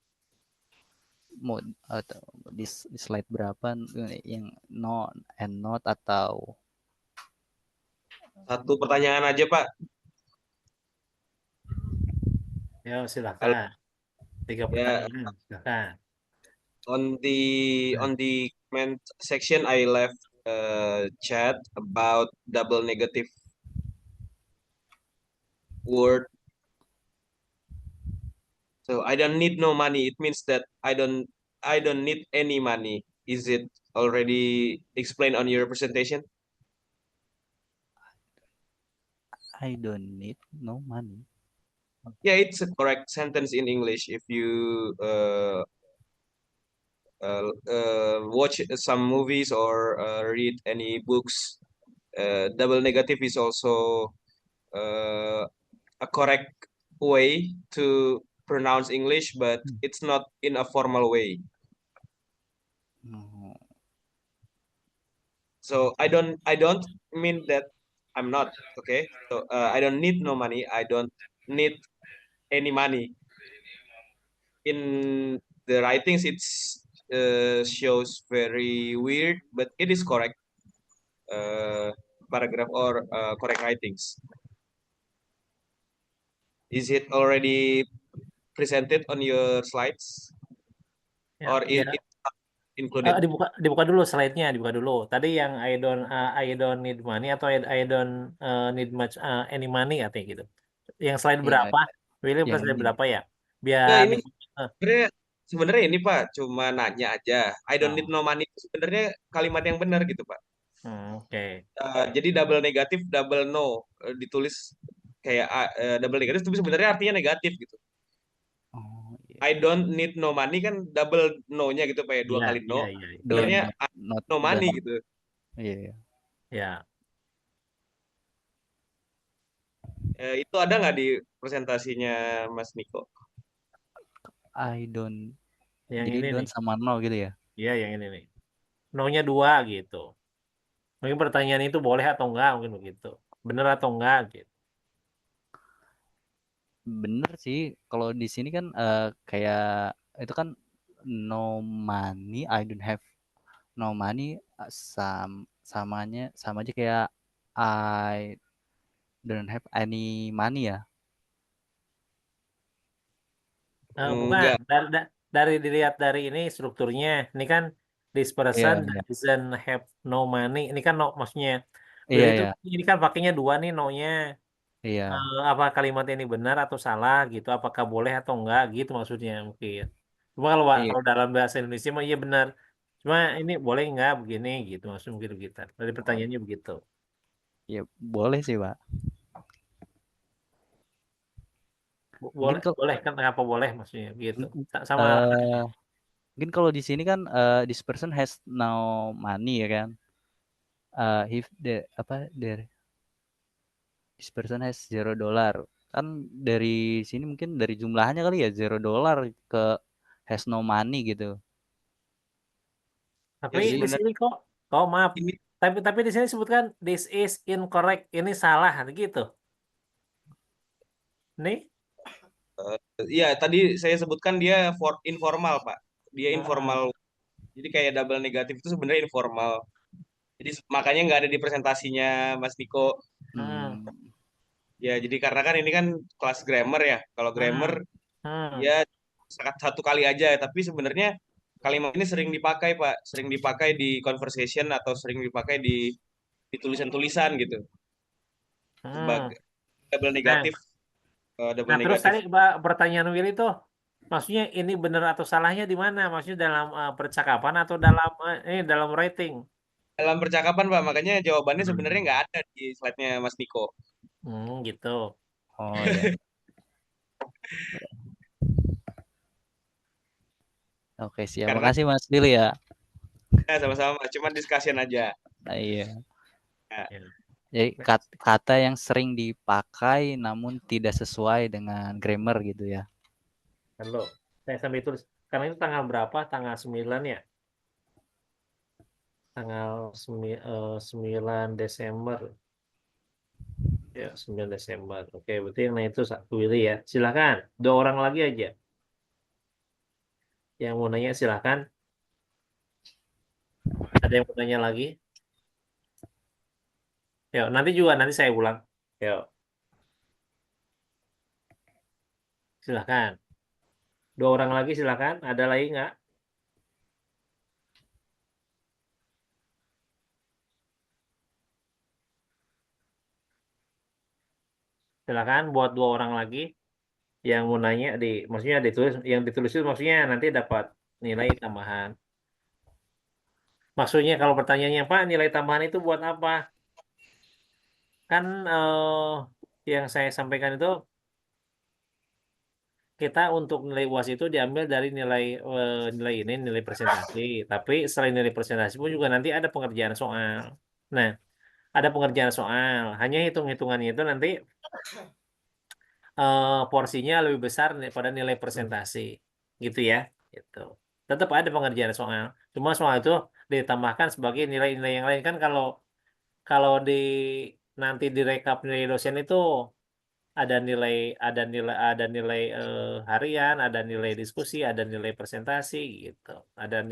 Mau atau di slide berapa yang no and not atau Satu pertanyaan aja, Pak. Ya, silakan. 3 pertanyaan, silakan. On the comment section, I left a chat about double negative word. So I don't need no money. It means that I don't need any money. Is it already explained on your presentation? I don't need no money. Yeah, it's a correct sentence in English. If you watch some movies or read any books, double negative is also a correct way to pronounce English, but it's not in a formal way. No. So I don't mean that I'm not okay. So I don't need no money. I don't need any money. In the writings, it's shows very weird, but it is correct paragraph or correct writings. Is it already presented on your slides, Ya, or ya. it included? Dibuka dulu slide-nya, dibuka dulu. Tadi yang I don't need money atau I don't need much any money katanya gitu. Yang slide Iya, berapa? William yang slide ini. berapa ya? Nah, Biar ini sebenarnya ini Pak, cuma nanya aja. I don't need no money itu sebenarnya kalimat yang benar gitu Pak. oke. Jadi double negatif, double no ditulis kayak double negatif tapi sebenarnya artinya negatif gitu. Oh, iya. I don't need no money kan double no-nya gitu Pak ya, dua Iya, kali iya, no. iya, iya. Sebenarnya I Not no money don't. gitu. Iya, iya. Ya, Itu ada nggak di presentasinya Mas Niko? I don't. yang Jadi ini nih. don't sama no gitu ya. Iya, yang ini nih. No-nya 2 gitu. Mungkin pertanyaan itu boleh atau enggak, mungkin begitu. Bener atau enggak gitu. Bener sih, kalau di sini kan kayak itu kan no money, I don't have no money, sama aja kayak I don't have any money ya. Bukan, Enggak. dari dilihat dari ini strukturnya. Ini kan this person Iya, iya. doesn't have no money. Ini kan no, maksudnya beliau Iya, itu iya. ini kan pakainya 2 nih no-nya. Iya. Apa kalimat ini benar atau salah gitu? Apakah boleh atau enggak gitu maksudnya mungkin. Cuma Iya, kalau dalam bahasa Indonesia mah iya benar. Cuma ini boleh enggak begini gitu maksudnya mungkin begitu. Dari pertanyaannya begitu. iya boleh sih, Pak. Mungkin Boleh, kalau boleh kan apa boleh maksudnya gitu. Sama eh mungkin kalau di sini kan this person has no money ya kan. If the apa there this person has $0. Kan dari sini mungkin dari jumlahnya kali ya $0 ke has no money gitu. tapi Ya di Jadi sini sebenarnya kok maaf. ini Tapi di sini sebutkan this is incorrect. Ini salah gitu. Nih. ya tadi saya sebutkan dia informal Pak. Dia Hmm. informal. Jadi kayak double negatif itu sebenarnya informal. Jadi makanya nggak ada di presentasinya Mas Niko. Hmm. hmm, Ya jadi karena kan ini kan kelas grammar ya. Kalau grammar Hmm. Hmm. ya sangat satu kali aja. Tapi sebenarnya kalimat ini sering dipakai Pak. Sering dipakai di conversation atau sering dipakai di tulisan-tulisan gitu. Hmm. Sebagai double Nah, negatif. Double Nah, terus negatif tadi pertanyaan Willy tuh, maksudnya ini benar atau salahnya di mana? Maksudnya dalam percakapan atau dalam dalam rating? dalam percakapan Pak. Makanya jawabannya sebenarnya Hmm. nggak ada di slide-nya Mas Niko. Gitu. oh ya. Oke, siap. Karena Makasih Mas Billy ya. ya, sama-sama, cuma discussion aja. Iya. Ya, Ya. Jadi kata yang sering dipakai namun tidak sesuai dengan grammar gitu ya. Halo. Saya sambil tulis. Karena itu tanggal berapa? Tanggal 9 ya? Tanggal 9 Desember. Ya, 9 Desember. Oke, berarti yang itu satu Willy ya. Silakan. 2 orang lagi aja. Yang mau nanya silakan. Ada yang mau nanya lagi? Yuk, nanti saya ulang. Yuk, silakan. 2 orang lagi silakan. Ada lagi nggak? Silakan buat 2 orang lagi yang mau nanya maksudnya ditulis, yang ditulis itu maksudnya nanti dapat nilai tambahan. Maksudnya kalau pertanyaannya Pak, nilai tambahan itu buat apa? Kan yang saya sampaikan itu kita untuk nilai UAS itu diambil dari nilai ini nilai presentasi. Tapi selain nilai presentasi pun juga nanti ada pengerjaan soal. Nah, ada pengerjaan soal. Hanya hitung-hitungannya itu nanti porsinya lebih besar daripada nilai presentasi, gitu ya. Gitu. Tetap ada pengerjaan soal. Cuma soal itu ditambahkan sebagai nilai-nilai yang lain kan kalau kalau nanti direkap nilai dosen itu ada nilai harian, ada nilai diskusi, ada nilai presentasi gitu. Ada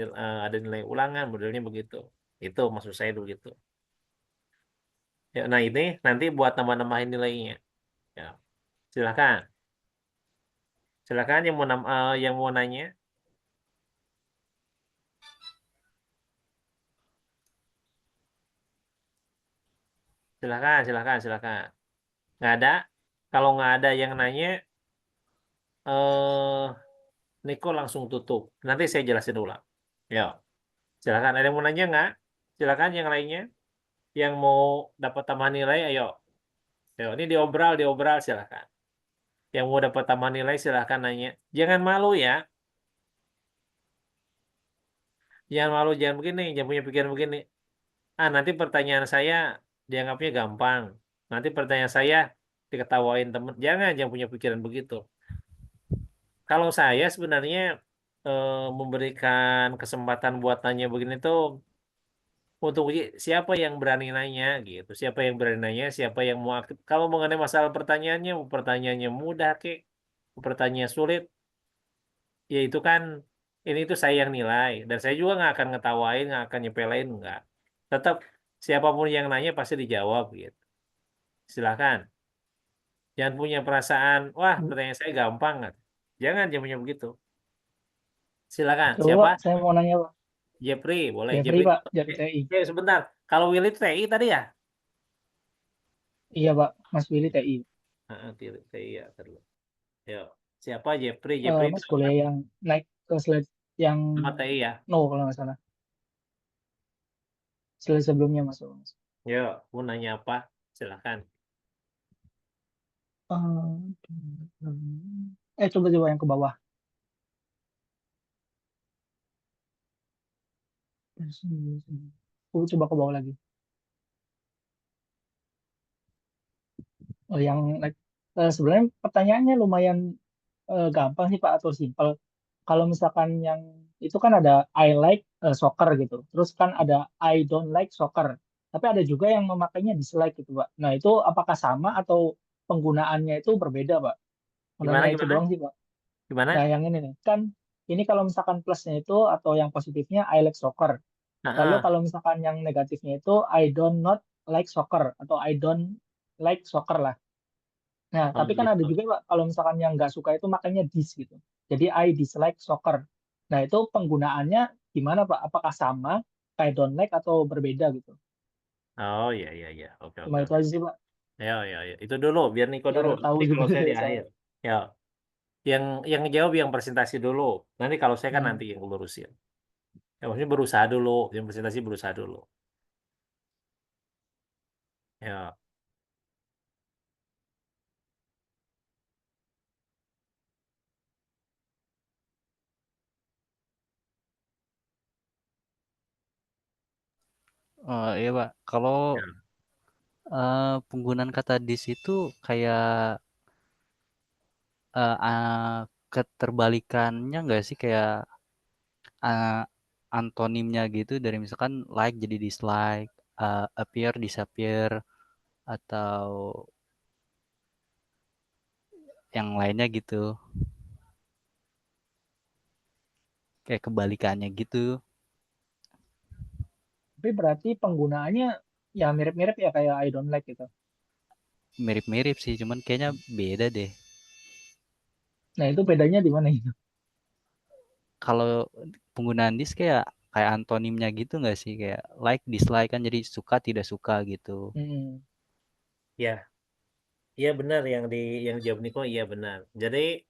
nilai ulangan modelnya begitu. Itu maksud saya dulu gitu. Ya, nah ini nanti buat tambah-nambahin nilainya. Ya, silakan. Silakan yang mau nanya. Silakan. Nggak ada? Kalau nggak ada yang nanya, eh Niko langsung tutup. Nanti saya jelasin ulang. Ya, silakan. Ada yang mau nanya nggak? Silakan yang lainnya. Yang mau dapat tambahan nilai, ayo. Ya, ini diobral silahkan. Yang mau dapat tambah nilai silahkan nanya. Jangan malu ya. Jangan malu, jangan begini, jangan punya pikiran begini. Nanti pertanyaan saya dianggapnya gampang. Nanti pertanyaan saya diketawain temen. Jangan punya pikiran begitu. Kalau saya sebenarnya memberikan kesempatan buat nanya begini tuh untuk uji siapa yang berani nanya gitu. Siapa yang berani nanya, siapa yang mau aktif. Kalau mengenai masalah pertanyaannya mudah kek, pertanyaan sulit, ya itu kan ini itu saya yang nilai dan saya juga nggak akan ngetawain, nggak akan nyepelein, nggak. Tetap siapapun yang nanya pasti dijawab gitu. Silakan. Jangan punya perasaan, wah pertanyaan saya gampang kan. Jangan punya begitu. Silakan. Coba Siapa? Pak, saya mau nanya Pak. Jepri, boleh. Jeffrey Pak, dari TI. Sebentar. Kalau Willy itu TI tadi ya? Iya Pak, Mas Willy TI. TI ya. Terus. Yuk. Siapa Jepri? Jepri itu Mas boleh yang naik ke slide yang sama TI ya? no kalau nggak salah. Slide sebelumnya Mas. Yuk, mau nanya apa? Silakan. Coba yang ke bawah. Coba ke bawah lagi. Yang sebenarnya pertanyaannya lumayan gampang sih Pak atau simpel. Kalau misalkan yang itu kan ada I like soccer gitu. Terus kan ada I don't like soccer. Tapi ada juga yang memakainya dislike gitu Pak. Nah itu apakah sama atau penggunaannya itu berbeda Pak? Menanya itu Gimana? doang sih Pak. Gimana? Nah yang ini nih kan ini kalau misalkan plusnya itu atau yang positifnya I like soccer. Lalu Nah, kalau misalkan yang negatifnya itu I don't not like soccer atau I don't like soccer lah. Nah, tapi kan ada gitu. juga Pak, kalau misalkan yang nggak suka itu makanya dis gitu. Jadi I dislike soccer. Nah, itu penggunaannya gimana Pak? Apakah sama kayak don't like atau berbeda gitu? Oh iya. Oke. Cuma itu aja sih Pak. Ya. Itu dulu, biar Niko Biar dulu. tahu Nanti juga kalau saya di saya. akhir. Ya, yang jawab yang presentasi dulu. Nanti kalau saya kan Hmm. nanti yang lurusin. Ya, maksudnya berusaha dulu, yang presentasi berusaha dulu. Ya. Iya Pak, kalau Ya. penggunaan kata dis itu kayak keterbalikannya nggak sih, kayak uh, antonimnya gitu, dari misalkan like jadi dislike, appear disappear, atau yang lainnya gitu, kayak kebalikannya gitu. Tapi berarti penggunaannya ya mirip-mirip ya kayak I don't like gitu. Mirip-mirip sih, cuman kayaknya beda deh. Nah, itu bedanya di mana itu? Kalau penggunaan dis kayak kayak antonimnya gitu nggak sih, kayak like dislike kan, jadi suka tidak suka gitu. Hmm. Ya, iya benar yang jawab Niko, iya benar. Jadi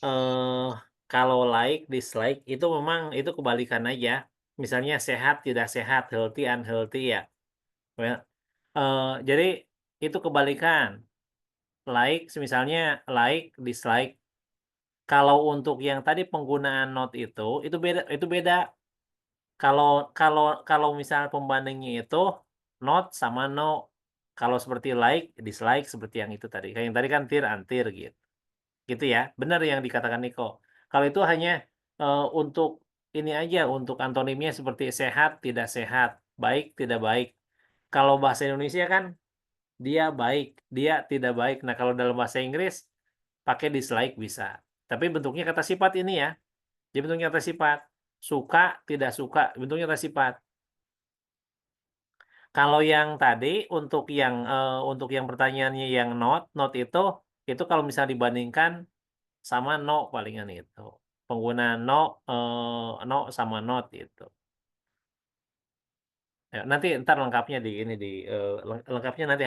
eh kalau like, dislike itu memang itu kebalikan aja. Misalnya sehat, tidak sehat, healthy, unhealthy ya. Well, jadi itu kebalikan. Like, misalnya like, dislike. Kalau untuk yang tadi penggunaan not itu beda, itu beda. Kalau kalau kalau misal pembandingnya itu not sama no. Kalau seperti like, dislike seperti yang itu tadi. Kayak yang tadi kan tir, antir gitu. Gitu ya. Benar yang dikatakan Niko. Kalau itu hanya untuk ini aja, untuk antonimnya seperti sehat, tidak sehat, baik, tidak baik. Kalau bahasa Indonesia kan dia baik, dia tidak baik. Nah, kalau dalam bahasa Inggris pakai dislike bisa. Tapi bentuknya kata sifat ini ya. Jadi bentuknya kata sifat. Suka, tidak suka, bentuknya kata sifat. Kalau yang tadi untuk yang pertanyaannya yang not itu kalau misal dibandingkan sama no palingan itu. Penggunaan no sama not itu. Ya, nanti ntar lengkapnya di ini lengkapnya nanti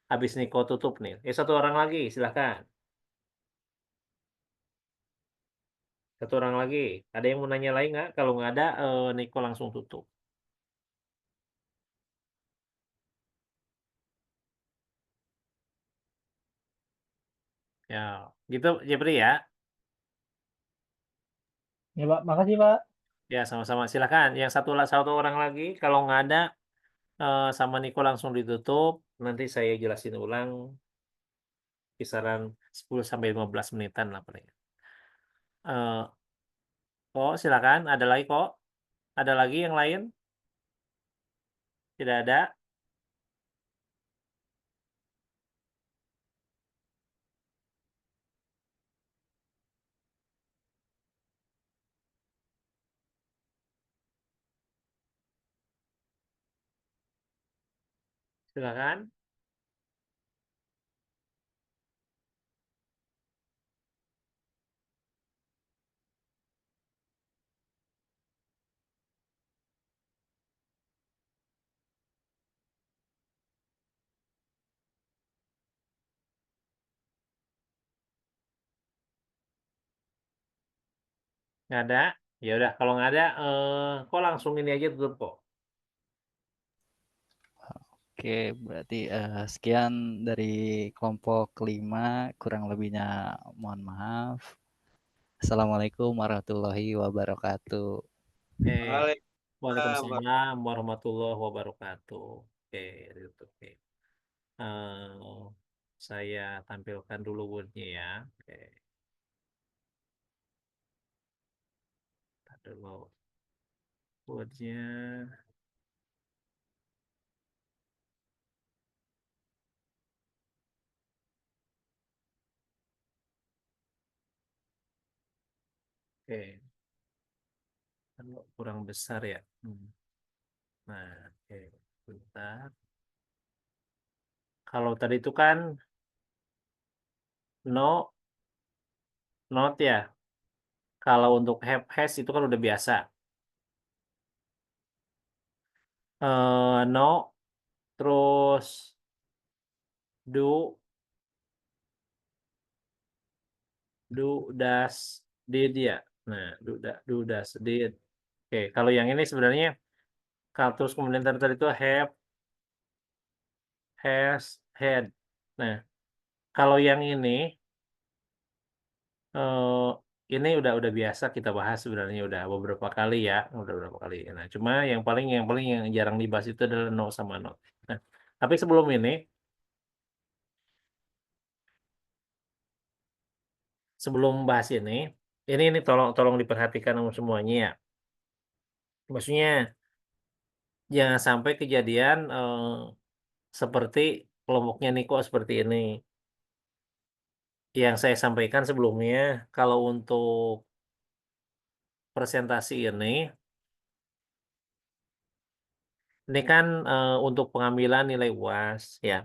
habis Niko tutup nih. Satu orang lagi silahkan. Satu orang lagi. Ada yang mau nanya lagi nggak? Kalau nggak ada, Niko langsung tutup. Ya, gitu Jepri ya. Ya Pak, makasih Pak. Ya, sama-sama. Silakan. Yang satu orang lagi, kalau nggak ada, sama Niko langsung ditutup. Nanti saya jelasin ulang kisaran 10 sampai 15 menitan lah paling. Eh, kok silakan. Ada lagi kok? Ada lagi yang lain? Tidak ada? Silakan. Nggak ada? Ya udah, kalau nggak ada, kok langsung ini aja tutup kok. Oke, berarti sekian dari kelompok 5, kurang lebihnya mohon maaf. Assalamualaikum warahmatullahi wabarakatuh. Waalaikumsalam warahmatullahi wabarakatuh. Oke, ditutup. Oke. Saya tampilkan dulu wordnya ya. Oke. Ntar dulu wordnya. Oke. Kurang besar ya. Nah, oke. Bentar. Kalau tadi itu kan no, not ya. Kalau untuk have, has itu kan udah biasa. No, terus do, does, did ya. Nah, do, does, did. Oke, kalau yang ini sebenarnya kalau terus kemudian tadi itu have, has, had. Nah, kalau yang ini udah biasa kita bahas sebenarnya udah beberapa kali ya, udah beberapa kali. Nah, cuma yang paling yang jarang dibahas itu adalah no sama not. Nah, tapi sebelum sebelum bahas ini tolong diperhatikan sama semuanya ya. Maksudnya jangan sampai kejadian seperti kelompoknya Niko seperti ini. Yang saya sampaikan sebelumnya, kalau untuk presentasi ini kan untuk pengambilan nilai UAS ya.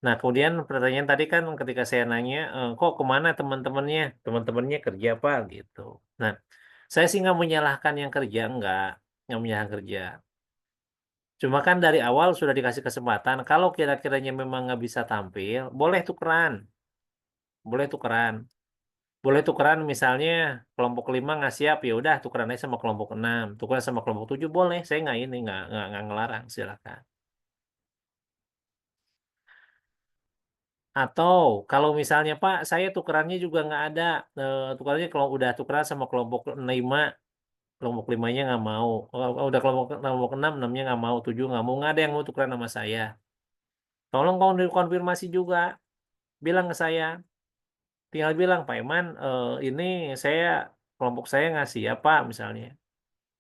Nah, kemudian pertanyaan tadi kan ketika saya nanya, kok kemana teman-temannya? Teman-temannya kerja apa gitu. Nah, saya sih nggak menyalahkan yang kerja, nggak menyalahkan kerja. Cuma kan dari awal sudah dikasih kesempatan, kalau kira-kiranya memang nggak bisa tampil, boleh tukeran. Boleh tukeran. Boleh tukeran misalnya kelompok 5 nggak siap, ya udah tukeran aja sama kelompok 6. Tukeran sama kelompok 7 boleh. Saya nggak ngelarang, silakan. Atau kalau misalnya Pak, saya tukerannya juga nggak ada. Tukerannya kalau udah tukeran sama kelompok 5, kelompok 5-nya nggak mau. Udah kelompok 6, 6-nya nggak mau, 7 nggak ada yang mau tukeran sama saya. Tolong konfirmasi juga, bilang ke saya. Tinggal bilang, Pak Iman, ini saya kelompok saya ngasih apa misalnya.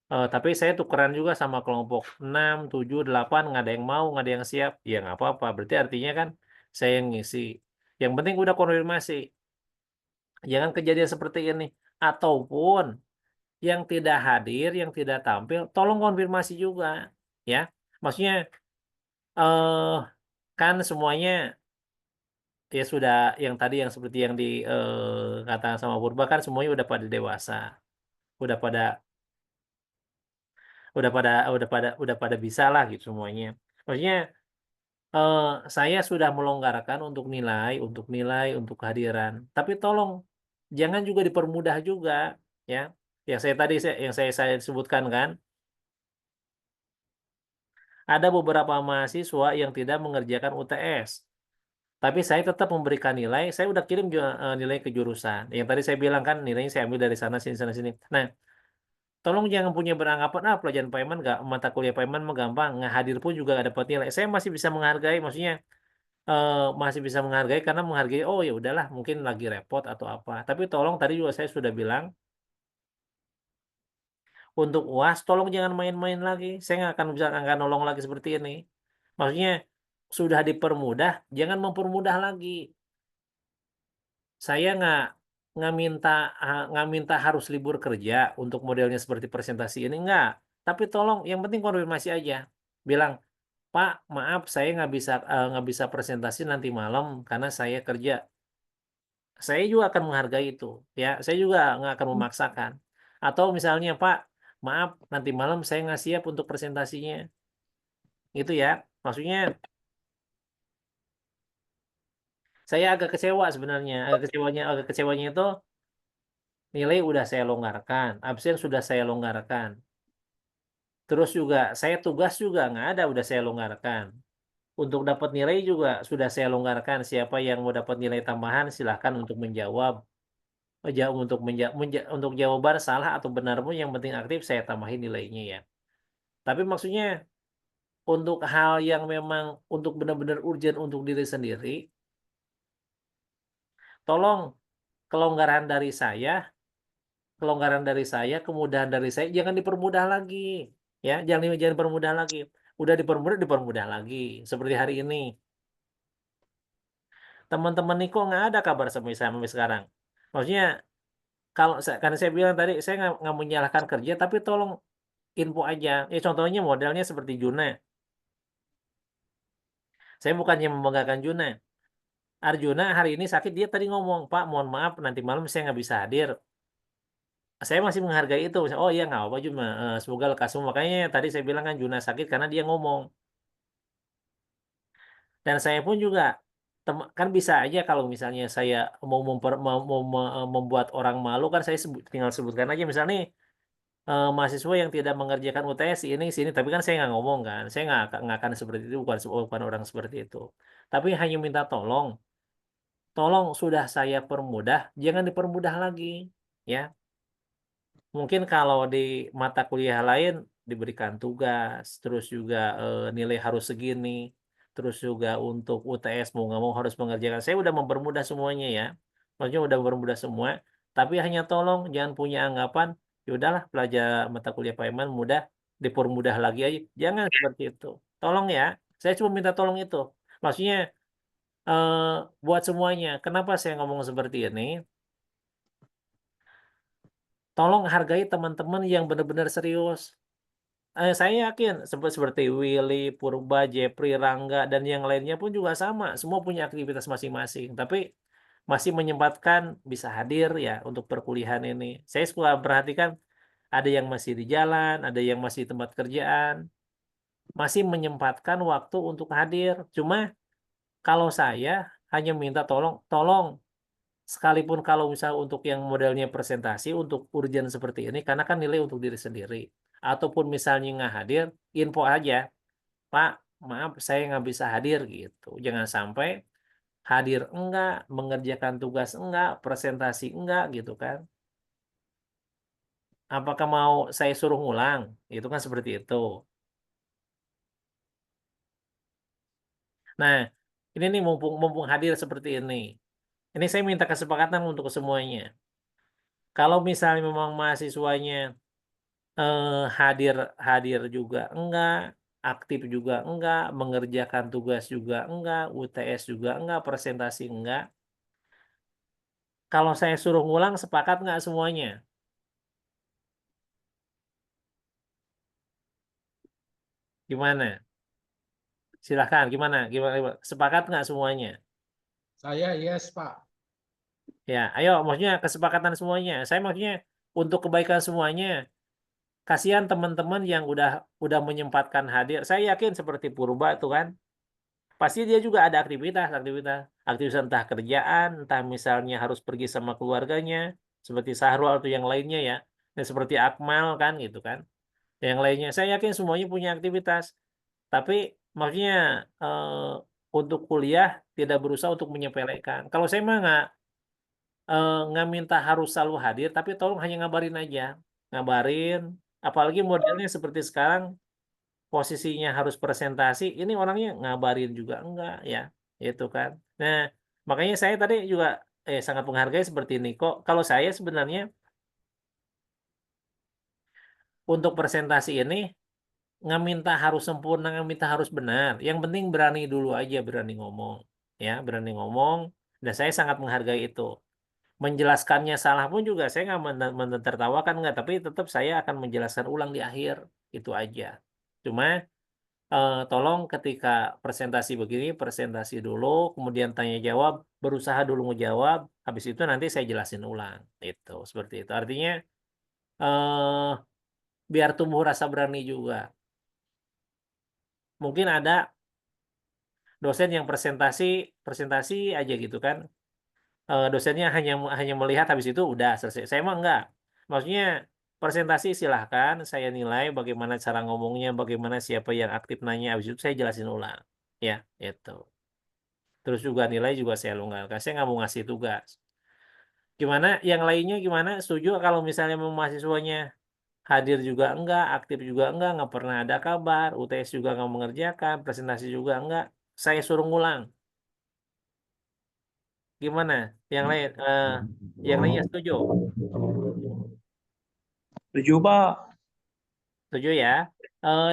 Tapi saya tukeran juga sama kelompok 6, 7, 8, nggak ada yang mau, nggak ada yang siap. Ya nggak apa-apa, berarti artinya kan saya yang ngisi. Yang penting udah konfirmasi. Jangan kejadian seperti ini. Ataupun yang tidak hadir, yang tidak tampil, tolong konfirmasi juga. Ya, maksudnya eh kan semuanya ya sudah yang tadi yang seperti yang katakan sama Purba kan semuanya udah udah pada udah pada bisa lah gitu semuanya. Maksudnya saya sudah melonggarkan untuk nilai, untuk kehadiran. Tapi tolong jangan juga dipermudah juga, ya. Yang saya sebutkan kan, ada beberapa mahasiswa yang tidak mengerjakan UTS. Tapi saya tetap memberikan nilai, saya udah kirim nilai ke jurusan. Yang tadi saya bilang kan nilainya saya ambil dari sana sini. Nah, tolong jangan punya beranggapan pelajaran payment mata kuliah payment mah gampang, nggak hadir pun juga nggak dapat nilai. Saya masih bisa menghargai, maksudnya masih bisa menghargai karena menghargai oh ya udahlah mungkin lagi repot atau apa. Tapi tolong tadi juga saya sudah bilang untuk UAS tolong jangan main-main lagi. Saya nggak akan nolong lagi seperti ini. Maksudnya sudah dipermudah, jangan mempermudah lagi. Saya nggak minta harus libur kerja untuk modelnya seperti presentasi ini enggak. Tapi tolong yang penting konfirmasi aja. Bilang, Pak, maaf saya nggak bisa presentasi nanti malam karena saya kerja. Saya juga akan menghargai itu, ya. Saya juga nggak akan memaksakan. Atau misalnya, Pak, maaf nanti malam saya nggak siap untuk presentasinya. Gitu ya. Maksudnya saya agak kecewa sebenarnya. Agak kecewanya itu nilai udah saya longgarkan, absen sudah saya longgarkan. Terus juga saya tugas juga nggak ada, udah saya longgarkan. Untuk dapat nilai juga sudah saya longgarkan. Siapa yang mau dapat nilai tambahan silahkan untuk menjawab. Untuk jawaban salah atau benar pun yang penting aktif saya tambahin nilainya ya. Tapi maksudnya untuk hal yang memang untuk benar-benar urgent untuk diri sendiri, tolong kelonggaran dari saya, kemudahan dari saya jangan dipermudah lagi. Ya, jangan dipermudah lagi. Udah dipermudah lagi. Seperti hari ini. Teman-teman Niko nggak ada kabar sampai sekarang. Maksudnya karena saya bilang tadi saya nggak menyalahkan kerja, tapi tolong info aja. Ya contohnya modelnya seperti Juna. Saya bukannya membanggakan Juna. Arjuna hari ini sakit, dia tadi ngomong, Pak mohon maaf nanti malam saya nggak bisa hadir. Saya masih menghargai itu. Oh iya nggak apa Juna. Semoga lekas semua. Makanya tadi saya bilang kan Juna sakit karena dia ngomong. Dan saya pun juga kan bisa aja kalau misalnya saya membuat orang malu kan saya tinggal sebutkan aja misalnya mahasiswa yang tidak mengerjakan UTS ini sini tapi kan saya nggak ngomong kan saya nggak akan seperti itu bukan orang seperti itu tapi hanya minta tolong sudah saya permudah jangan dipermudah lagi ya mungkin kalau di mata kuliah lain diberikan tugas terus juga nilai harus segini terus juga untuk UTS mau nggak mau harus mengerjakan saya udah mempermudah semuanya ya maksudnya udah mempermudah semua tapi hanya tolong jangan punya anggapan ya udahlah pelajar mata kuliah payment mudah dipermudah lagi aja jangan seperti itu tolong ya saya cuma minta tolong itu maksudnya eh, buat semuanya kenapa saya ngomong seperti ini tolong hargai teman-teman yang benar-benar serius saya yakin seperti Willy, Purba, Jepri, Rangga, dan yang lainnya pun juga sama. Semua punya aktivitas masing-masing. Tapi masih menyempatkan bisa hadir ya untuk perkuliahan ini. Saya suka perhatikan ada yang masih di jalan, ada yang masih di tempat kerjaan. Masih menyempatkan waktu untuk hadir. Cuma kalau saya hanya minta tolong sekalipun kalau misal untuk yang modelnya presentasi untuk urgent seperti ini karena kan nilai untuk diri sendiri ataupun misalnya nggak hadir info aja Pak maaf saya nggak bisa hadir gitu jangan sampai hadir enggak mengerjakan tugas enggak presentasi enggak gitu kan apakah mau saya suruh ngulang itu kan seperti itu nah ini nih mumpung hadir seperti ini saya minta kesepakatan untuk semuanya kalau misalnya memang mahasiswanya hadir hadir juga enggak, aktif juga enggak, mengerjakan tugas juga enggak, UTS juga enggak, presentasi enggak. Kalau saya suruh ngulang, sepakat enggak semuanya? Gimana? Silahkan, gimana? Gimana? Sepakat nggak semuanya? Saya yes, Pak. Ya, ayo, maksudnya kesepakatan semuanya. Saya maksudnya untuk kebaikan semuanya. Kasihan teman-teman yang udah menyempatkan hadir. Saya yakin seperti Purba itu kan, pasti dia juga ada aktivitas entah kerjaan, entah misalnya harus pergi sama keluarganya, seperti Sahrul atau yang lainnya ya, dan seperti Akmal kan gitu kan, yang lainnya. Saya yakin semuanya punya aktivitas, tapi maksudnya untuk kuliah tidak berusaha untuk menyepelekan. Kalau saya mah nggak minta harus selalu hadir, tapi tolong hanya ngabarin aja, ngabarin. Apalagi modelnya seperti sekarang, posisinya harus presentasi, ini orangnya ngabarin juga enggak ya, itu kan. Nah, makanya saya tadi juga sangat menghargai seperti Niko. Kalau saya sebenarnya untuk presentasi ini nggak minta harus sempurna, nggak minta harus benar. Yang penting berani dulu aja, berani ngomong, ya, berani ngomong. Dan saya sangat menghargai itu. Menjelaskannya salah pun juga saya nggak menertawakan nggak, tapi tetap saya akan menjelaskan ulang di akhir, itu aja. Cuma tolong ketika presentasi begini, presentasi dulu, kemudian tanya jawab, berusaha dulu ngejawab, habis itu nanti saya jelasin ulang. Itu seperti itu. Artinya eh, biar tumbuh rasa berani juga. Mungkin ada dosen yang presentasi presentasi aja gitu kan. Dosennya hanya melihat habis itu udah selesai. Saya mah enggak. Maksudnya presentasi silahkan saya nilai bagaimana cara ngomongnya, bagaimana siapa yang aktif nanya, habis itu saya jelasin ulang. Ya, itu. Terus juga nilai juga saya longgarkan. Saya nggak mau ngasih tugas. Gimana yang lainnya gimana? Setuju kalau misalnya mau mahasiswanya hadir juga enggak, aktif juga nggak pernah ada kabar, UTS juga nggak mengerjakan, presentasi juga enggak, saya suruh ngulang. Gimana? Yang lainnya setuju? Setuju, Pak. Setuju ya?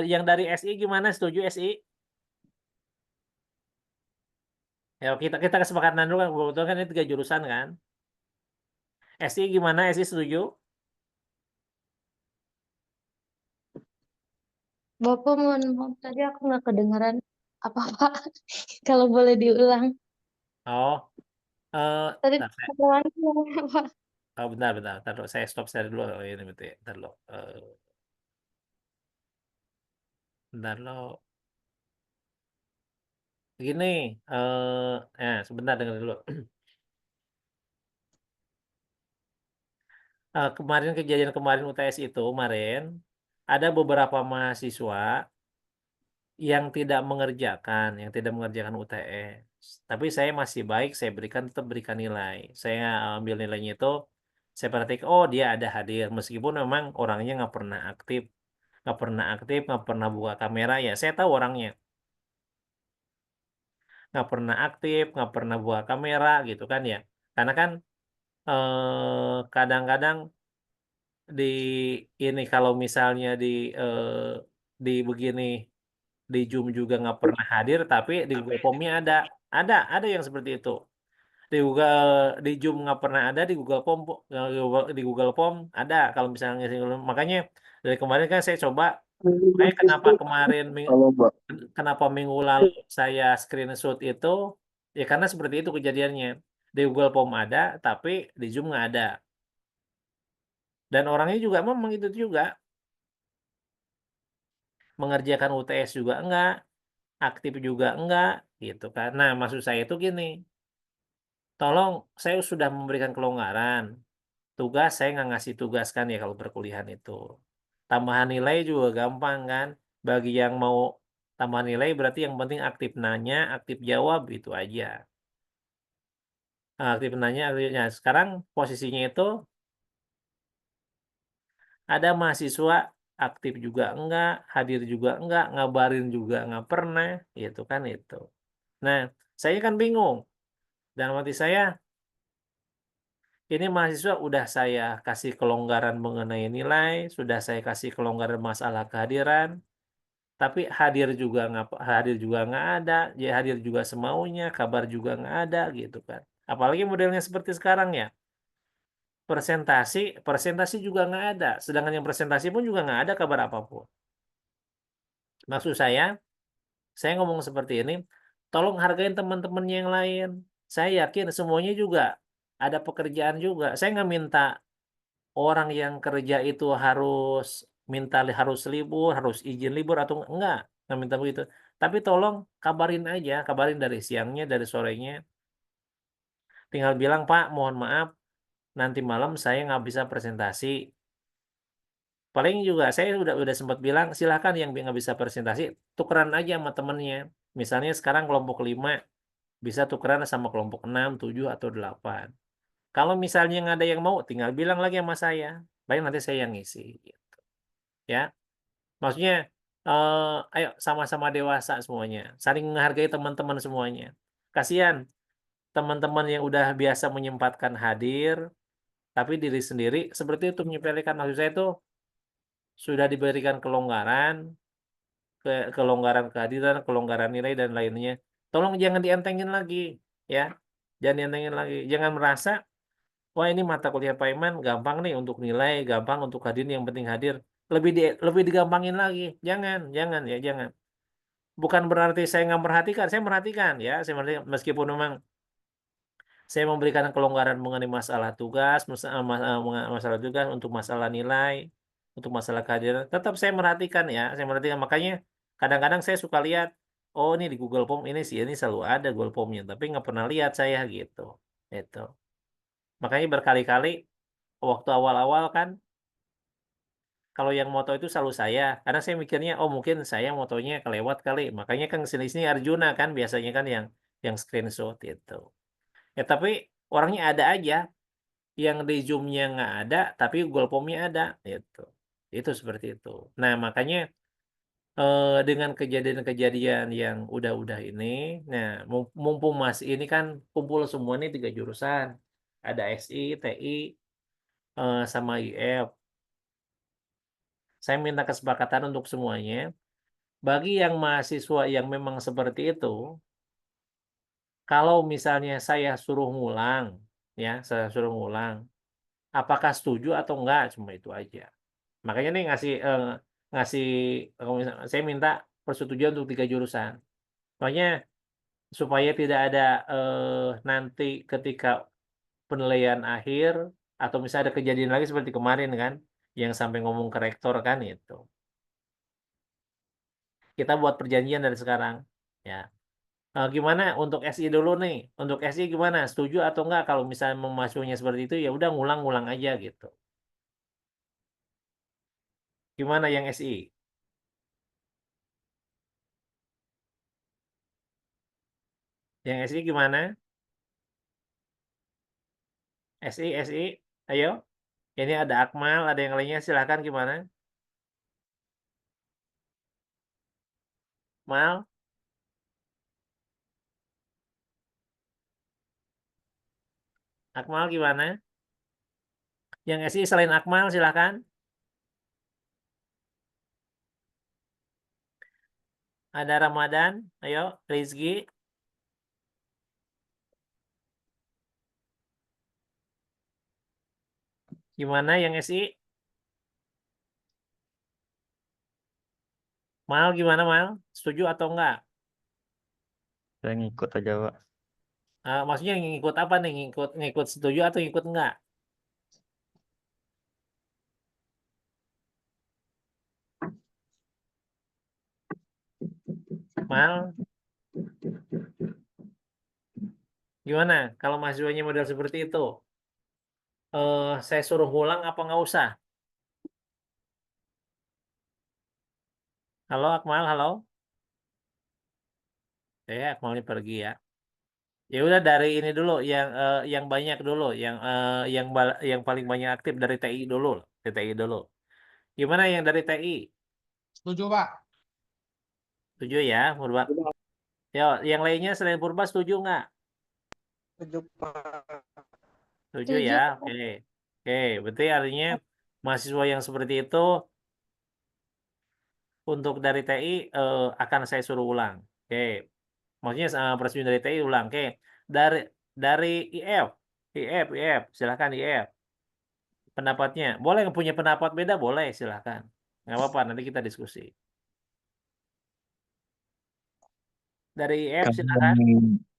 Yang dari SI gimana? Setuju SI? Ya kita kesepakatan dulu kan, kebetulan kan ini 3 jurusan kan. SI gimana? SI setuju? Bapak mohon maaf tadi aku nggak kedengeran apa-apa. Kalau boleh diulang. Oh, Tadi bentar, pertanyaan apa? bentar dulu. Saya stop share dulu. Oh, ini betul ya. Bentar dulu. Bentar dulu. Gini, sebentar dengar dulu. Kemarin kejadian kemarin UTS itu kemarin ada beberapa mahasiswa yang tidak mengerjakan UTS. Tapi saya masih baik, saya tetap berikan nilai. Saya ambil nilainya itu, saya perhatikan, oh dia ada hadir, meskipun memang orangnya nggak pernah buka kamera ya. Saya tahu orangnya nggak pernah aktif, nggak pernah buka kamera gitu kan ya. Karena kan kadang-kadang di ini kalau misalnya di begini di Zoom juga nggak pernah hadir, tapi di Google Form-nya ada yang seperti itu. Di Google di Zoom nggak pernah ada, di Google Form di Google Form ada. Kalau misalnya makanya dari kemarin kan saya coba, makanya kenapa minggu lalu saya screenshot itu, ya karena seperti itu kejadiannya. Di Google Form ada, tapi di Zoom nggak ada. Dan orangnya juga memang itu juga mengerjakan UTS juga enggak, aktif juga enggak, gitu kan. Nah, maksud saya itu gini, tolong saya sudah memberikan kelonggaran. Tugas saya nggak ngasih tugas kan ya kalau perkuliahan itu. Tambahan nilai juga gampang kan. Bagi yang mau tambahan nilai berarti yang penting aktif nanya, aktif jawab, itu aja. Nah, aktif nanya, aktifnya. Sekarang posisinya itu ada mahasiswa aktif juga enggak, hadir juga enggak, ngabarin juga nggak pernah, gitu kan itu. Nah, saya kan bingung. Dan mati saya, ini mahasiswa udah saya kasih kelonggaran mengenai nilai, sudah saya kasih kelonggaran masalah kehadiran, tapi hadir juga nggak ada, ya hadir juga semaunya, kabar juga nggak ada, gitu kan. Apalagi modelnya seperti sekarang ya, presentasi juga nggak ada, sedangkan yang presentasi pun juga nggak ada kabar apapun. Maksud saya ngomong seperti ini, tolong hargain teman-teman yang lain. Saya yakin semuanya juga ada pekerjaan juga. Saya nggak minta orang yang kerja itu harus libur, harus izin libur atau nggak minta begitu. Tapi tolong kabarin aja, kabarin dari siangnya, dari sorenya. Tinggal bilang, Pak, mohon maaf, nanti malam saya nggak bisa presentasi. Paling juga saya udah sempat bilang silahkan yang nggak bisa presentasi tukeran aja sama temennya. Misalnya sekarang kelompok 5 bisa tukeran sama kelompok 6, 7 atau 8. Kalau misalnya nggak ada yang mau, tinggal bilang lagi sama saya. Paling nanti saya yang ngisi. Gitu. Ya, maksudnya ayo sama-sama dewasa semuanya, saling menghargai teman-teman semuanya. Kasihan teman-teman yang udah biasa menyempatkan hadir, tapi diri sendiri seperti itu menyepelekan. Maksud saya itu sudah diberikan kelonggaran, kelonggaran kehadiran, kelonggaran nilai dan lainnya. Tolong jangan dientengin lagi, ya. Jangan dientengin lagi. Jangan merasa, wah ini mata kuliah Pak Iman gampang nih untuk nilai, gampang untuk hadir, yang penting hadir. Lebih digampangin lagi. Jangan ya, jangan. Bukan berarti saya nggak memperhatikan, saya merhatikan ya, saya merhatikan meskipun memang saya memberikan kelonggaran mengenai masalah tugas, masalah tugas untuk masalah nilai, untuk masalah kehadiran, tetap saya merhatikan ya, saya merhatikan. Makanya kadang-kadang saya suka lihat, oh ini di Google Form ini sih, ini selalu ada Google Form-nya, tapi nggak pernah lihat saya gitu. Itu. Makanya berkali-kali waktu awal-awal kan, kalau yang moto itu selalu saya, karena saya mikirnya, oh mungkin saya motonya kelewat kali, makanya kan sini-sini Arjuna kan biasanya kan yang screenshot itu. Ya tapi orangnya ada aja, yang di Zoom-nya nggak ada, tapi Google Form-nya ada, gitu. Itu seperti itu. Nah, makanya dengan kejadian-kejadian yang udah-udah ini, nah mumpung Mas ini kan kumpul semua nih 3 jurusan, ada SI, TI, sama IF. Saya minta kesepakatan untuk semuanya. Bagi yang mahasiswa yang memang seperti itu, kalau misalnya saya suruh ngulang, ya, saya suruh ngulang, apakah setuju atau enggak? Cuma itu aja. Makanya nih ngasih kalau saya minta persetujuan untuk 3 jurusan. Makanya supaya tidak ada nanti ketika penilaian akhir atau misalnya ada kejadian lagi seperti kemarin kan, yang sampai ngomong ke rektor kan itu. Kita buat perjanjian dari sekarang, ya. Gimana untuk SI dulu nih? Untuk SI gimana? Setuju atau enggak kalau misalnya memasuknya seperti itu ya udah ngulang-ngulang aja gitu. Gimana yang SI? Yang SI gimana? SI, ayo. Ini ada Akmal, ada yang lainnya, silahkan gimana? Mal, Akmal gimana? Yang SI selain Akmal, silahkan. Ada Ramadan, ayo, Rizky. Gimana yang SI? Mal gimana Mal? Setuju atau enggak? Saya ngikut aja, Pak. Maksudnya ngikut apa nih? Ngikut setuju atau ngikut enggak? Mal, gimana? Kalau mahasiswanya model seperti itu, saya suruh ngulang apa nggak usah? Halo Akmal, halo. Akmalnya pergi ya. Ya udah dari ini dulu, yang banyak dulu, yang paling banyak aktif dari TI dulu, TI dulu. Gimana yang dari TI? Setuju, Pak. Setuju ya, Purba? Ya, yang lainnya selain Purba setuju nggak? Setuju, Pak. Setuju Setuju. ya, oke. Oke, berarti artinya mahasiswa yang seperti itu untuk dari TI akan saya suruh ulang. Oke, maksudnya persetujuan dari TI ulang. Oke, dari dari IF, silakan IF. Pendapatnya, boleh punya pendapat beda, boleh silakan. Nggak apa-apa, nanti kita diskusi. Dari IF Kalau silakan.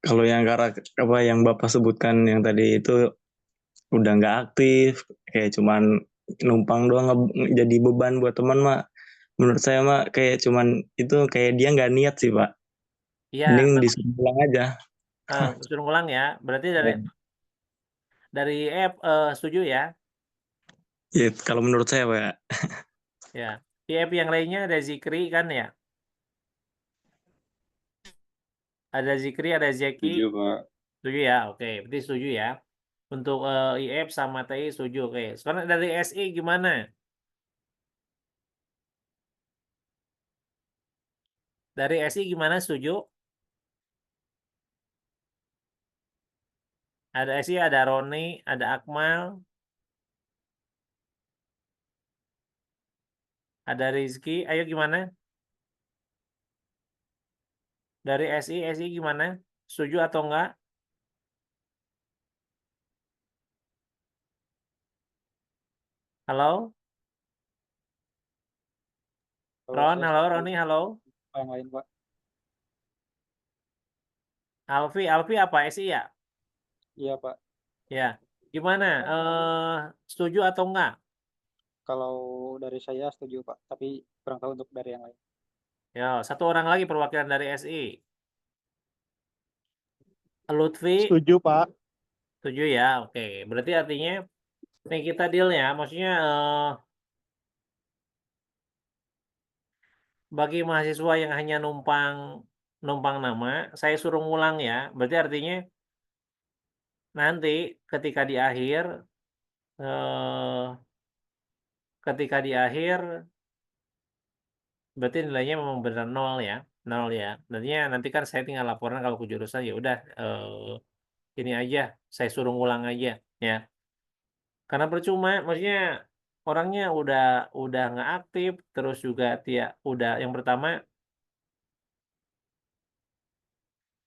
kalau yang apa yang Bapak sebutkan yang tadi itu udah nggak aktif, kayak cuman numpang doang jadi beban buat teman mah. Menurut saya mah kayak cuman itu kayak dia nggak niat sih, Pak. Iya, Mending disuruh pulang aja. suruh ulang ya. Berarti dari IF setuju ya? Ya, kalau menurut saya, Pak. Ya. IF yang lainnya ada Zikri kan ya? Ada Zikri, ada Zeki. Setuju, Pak. Setuju ya? Oke, berarti setuju ya. Untuk IF sama TI setuju. Oke. Sekarang dari SI gimana? Dari SI gimana, setuju? Ada SI, ada Roni, ada Akmal, ada Rizky. Ayo gimana? Dari SI gimana? Setuju atau enggak? Halo? Kalau Ron, saya halo, setuju Roni, halo. yang lain, Pak. Alfi apa? SI ya? Iya, Pak. Ya. Gimana? Setuju atau enggak? Kalau dari saya setuju, Pak. Tapi kurang tahu untuk dari yang lain. Ya, satu orang lagi perwakilan dari SI. Lutfi, Setuju, Pak. setuju ya? Oke. Berarti artinya nih kita deal ya. Maksudnya bagi mahasiswa yang hanya numpang nama, saya suruh ngulang ya. Berarti artinya nanti ketika di akhir eh, ketika di akhir berarti nilainya memang benar nol ya. Nol ya. Nantinya nanti kan saya tinggal laporan kalau ke jurusan ya udah ini aja, saya suruh ngulang aja ya. Karena percuma, maksudnya orangnya udah nggak aktif, terus juga udah yang pertama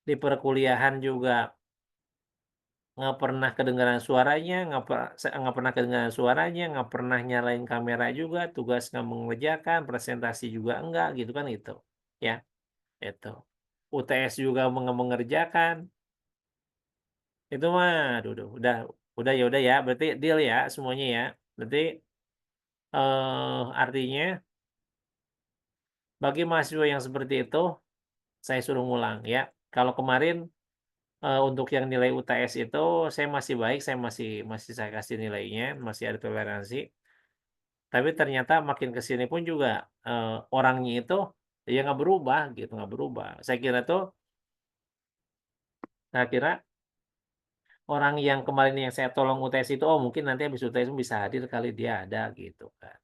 di perkuliahan juga nggak pernah kedengaran suaranya, nggak pernah kedengaran suaranya, nggak pernah nyalain kamera juga, tugas nggak mengerjakan, presentasi juga enggak gitu kan gitu, ya itu. UTS juga nggak mengerjakan, itu mah, aduh, udah ya udah ya, berarti deal ya semuanya ya, berarti artinya bagi mahasiswa yang seperti itu saya suruh ngulang ya. Kalau kemarin untuk yang nilai UTS itu saya masih baik, saya masih masih saya kasih nilainya, masih ada toleransi. Tapi ternyata makin ke sini pun juga orangnya itu ya nggak berubah gitu, nggak berubah. Saya kira orang yang kemarin yang saya tolong UTS itu, oh mungkin nanti habis UTS bisa hadir kali dia ada gitu kan.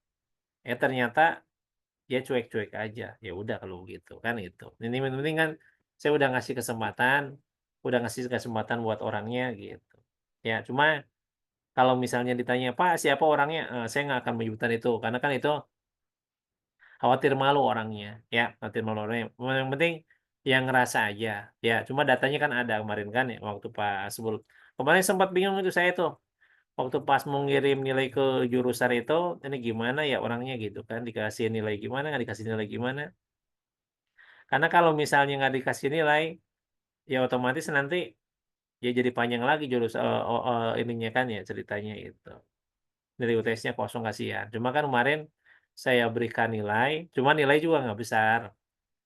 Ternyata dia cuek-cuek aja. Ya udah kalau gitu kan itu. Ini penting kan saya udah ngasih kesempatan buat orangnya gitu. Ya, cuma kalau misalnya ditanya, Pak, siapa orangnya? Saya nggak akan menyebutkan itu karena kan itu khawatir malu orangnya, ya, khawatir malu orangnya. Yang penting yang ngerasa aja. Ya, cuma datanya kan ada kemarin kan ya waktu pas sebelum kemarin sempat bingung itu saya tuh. Waktu pas mau ngirim nilai ke jurusan itu, ini gimana ya orangnya gitu kan, dikasih nilai gimana, nggak dikasih nilai gimana. Karena kalau misalnya nggak dikasih nilai, ya otomatis nanti ya jadi panjang lagi ininya kan ya ceritanya itu. Nilai UTS-nya kosong kasihan. Cuma kan kemarin saya berikan nilai, cuma nilai juga nggak besar,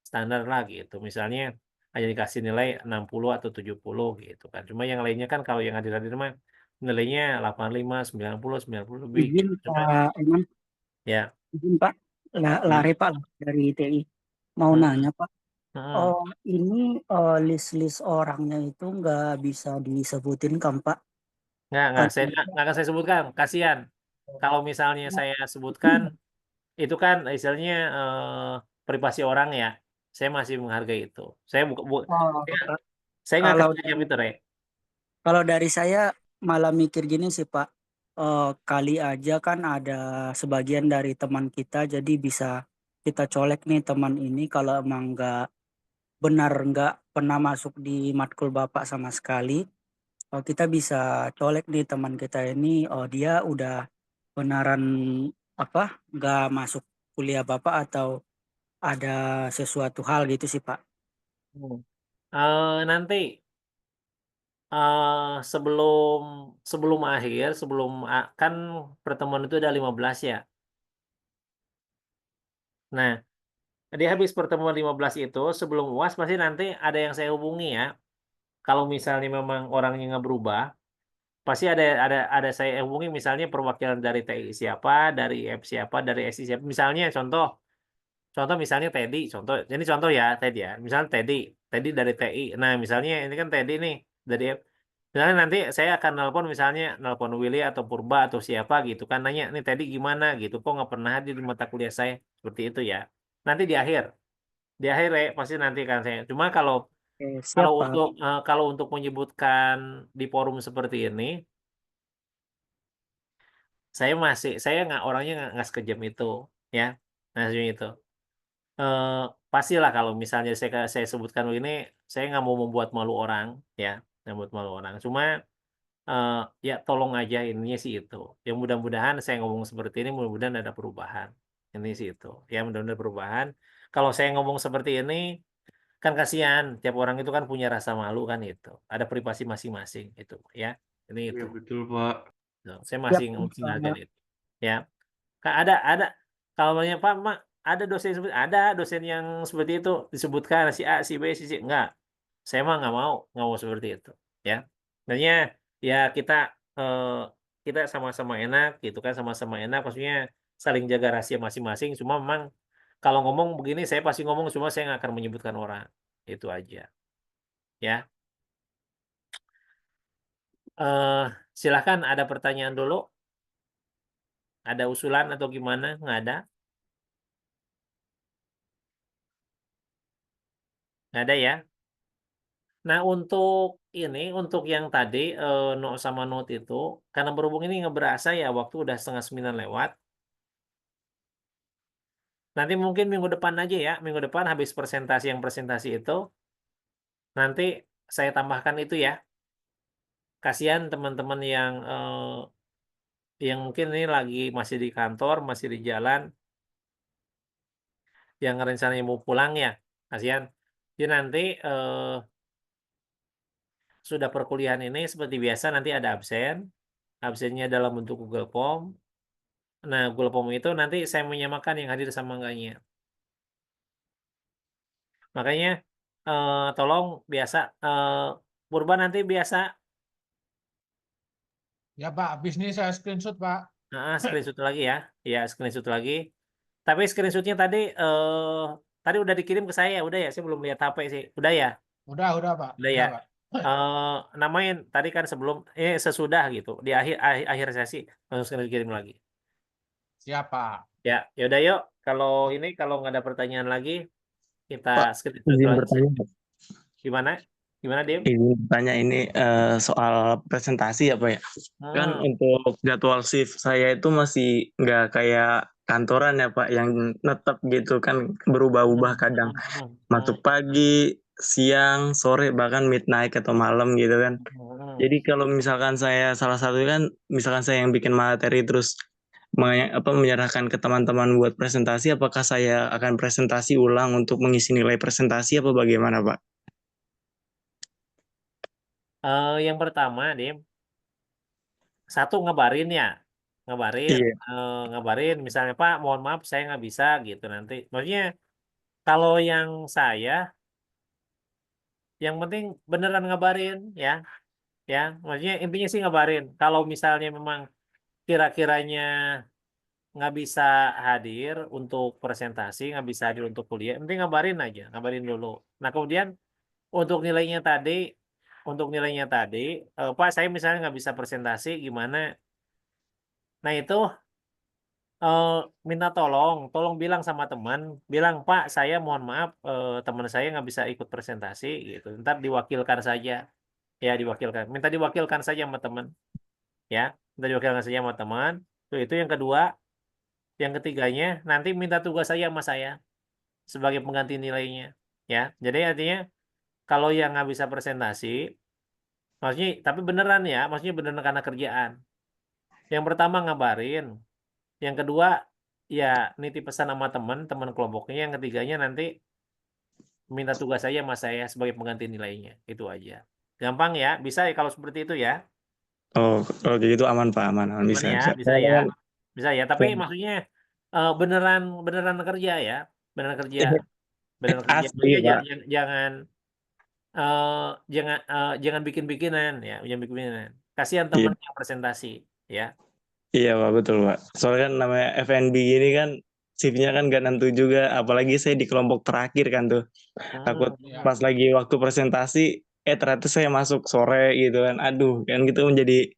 standar lah gitu. Misalnya hanya dikasih nilai 60 atau 70 gitu kan. Cuma yang lainnya kan kalau yang hadir-hadir mah nilainya 85, 90 lebih Izin gitu. Cuma Pak Iman, ya. izin Pak, Hmm. lari Pak dari TI. Mau Hmm. nanya Pak, Hmm. ini list-list orangnya itu nggak bisa disebutin kan Pak? Nggak, Kan nggak akan saya sebutkan, kasihan. Kalau misalnya saya sebutkan, itu kan istilahnya privasi orang ya. Saya masih menghargai itu. Saya oh, saya nggak kalau kejam itu, Re. kalau dari saya malah mikir gini sih Pak, kali aja kan ada sebagian dari teman kita, jadi bisa kita colek nih teman ini kalau emang nggak pernah masuk di matkul Bapak sama sekali. Oh, kita bisa colek nih teman kita ini, oh dia udah benaran apa nggak masuk kuliah Bapak atau ada sesuatu hal gitu sih Pak. Hmm. Nanti sebelum sebelum akhir, kan pertemuan itu ada 15 ya. Nah, di habis pertemuan 15 itu, sebelum UAS pasti nanti ada yang saya hubungi ya. Kalau misalnya memang orangnya nggak berubah, pasti ada saya hubungi misalnya perwakilan dari TI siapa, dari F siapa, dari SI siapa. Misalnya contoh misalnya Teddy, ini contoh ya Teddy ya. Misalnya Teddy dari TI. Nah, misalnya ini kan Teddy nih dari F. Misalnya nanti saya akan nelpon Willy atau Purba atau siapa gitu kan nanya nih Teddy gimana gitu kok nggak pernah hadir di mata kuliah saya seperti itu ya. Nanti di akhir ya pasti nanti kan saya. Cuma kalau Oke, siap Pak. kalau untuk menyebutkan di forum seperti ini, saya nggak orangnya nggak sekejam itu ya. Nah, seperti itu. Eh, pastilah kalau misalnya saya sebutkan ini, saya nggak mau membuat malu orang ya, nggak membuat malu orang. Cuma eh, ya tolong aja ininya sih itu. Yang mudah-mudahan saya ngomong seperti ini, mudah-mudahan ada perubahan. Ini sih itu. Ya mudah-mudahan perubahan. Kalau saya ngomong seperti ini, kan kasihan. Tiap orang itu kan punya rasa malu kan itu. Ada privasi masing-masing itu ya. Ini itu. Iya betul Pak. Tuh, saya Siap masih menghargai Pak. itu. Ya. Ada kalau banyak Pak Mak ada dosen dosen yang seperti itu disebutkan si A si B si C enggak, saya mah nggak mau seperti itu ya. Sebenarnya ya eh, kita sama-sama enak gitu kan, sama-sama enak maksudnya saling jaga rahasia masing-masing. Cuma memang kalau ngomong begini saya pasti ngomong, cuma saya nggak akan menyebutkan orang, itu aja ya. eh Silahkan ada pertanyaan dulu, ada usulan atau gimana? Nggak ada? Nggak ada ya. Nah, untuk yang tadi, no sama note itu, karena berhubung ini nggak berasa ya, waktu udah 8:30 lewat. Nanti mungkin minggu depan aja ya, minggu depan habis presentasi itu, nanti saya tambahkan itu ya. Kasihan teman-teman yang mungkin ini lagi masih di kantor, masih di jalan, yang rencananya mau pulang ya, kasihan. Jadi nanti sudah perkuliahan ini seperti biasa nanti ada absennya dalam bentuk Google Form. Nah, Google Form itu nanti saya menyamakan yang hadir sama enggaknya. Makanya tolong biasa Purba nanti biasa Ya Pak, habis ini saya screenshot Pak. screenshot lagi ya. Ya, screenshot lagi. Tapi screenshotnya tadi udah dikirim ke saya, udah ya. Saya belum lihat HP sih. Udah ya? Udah Pak. Udah ya. Pak. Namain tadi kan sesudah gitu. Di akhir sesi langsung screenshot kirim lagi. Siapa? Ya, yaudah yuk. Kalau nggak ada pertanyaan lagi, kita Pak, screenshot izin lagi. bertanya. Gimana? Gimana, Dim? Izin bertanya ini soal presentasi ya Pak ya. Kan untuk jadwal shift saya itu masih nggak kayak kantoran ya Pak, yang netap gitu kan, berubah-ubah kadang masuk pagi, siang, sore, bahkan midnight atau malam gitu kan. Jadi kalau misalkan saya salah satu kan, misalkan saya yang bikin materi terus menyerahkan ke teman-teman buat presentasi, apakah saya akan presentasi ulang untuk mengisi nilai presentasi apa bagaimana Pak? Yang pertama, Dim, satu ngabarin ya, Iya. ngabarin misalnya Pak, mohon maaf saya nggak bisa gitu nanti. Maksudnya kalau yang penting beneran ngabarin ya. Maksudnya intinya sih ngabarin. Kalau misalnya memang kira-kiranya nggak bisa hadir untuk presentasi, nggak bisa hadir untuk kuliah, penting ngabarin aja, ngabarin dulu. Nah kemudian untuk nilainya tadi, Pak saya misalnya nggak bisa presentasi gimana? Nah itu minta tolong bilang sama teman, bilang Pak saya mohon maaf teman saya nggak bisa ikut presentasi gitu. Ntar diwakilkan saja, ya diwakilkan, minta diwakilkan saja sama teman, ya, minta diwakilkan saja sama teman. Itu yang kedua, yang ketiganya nanti minta tugas saya sama saya sebagai pengganti nilainya, ya. Jadi artinya kalau yang nggak bisa presentasi, maksudnya tapi beneran ya, maksudnya beneran karena kerjaan. Yang pertama ngabarin. Yang kedua, ya nitip pesan sama teman kelompoknya. Yang ketiganya nanti minta tugas saya sama saya sebagai pengganti nilainya. Itu aja. Gampang ya, bisa ya kalau seperti itu ya. Oh, oke itu aman Pak, aman bisa. Bisa ya. Bisa ya, tapi maksudnya beneran kerja ya. Beneran kerja. Beneran kerja. Asli Maksudnya Pak. jangan bikin-bikinan ya, jangan bikin-bikinan. kasihan Iya, temen yang presentasi, ya. iya Pak, betul Pak. Soalnya kan namanya FNB gini kan shiftnya kan gak nentu juga, apalagi saya di kelompok terakhir kan tuh. Takut Ya. pas lagi waktu presentasi, ternyata saya masuk sore gitu kan. Aduh, kan gitu menjadi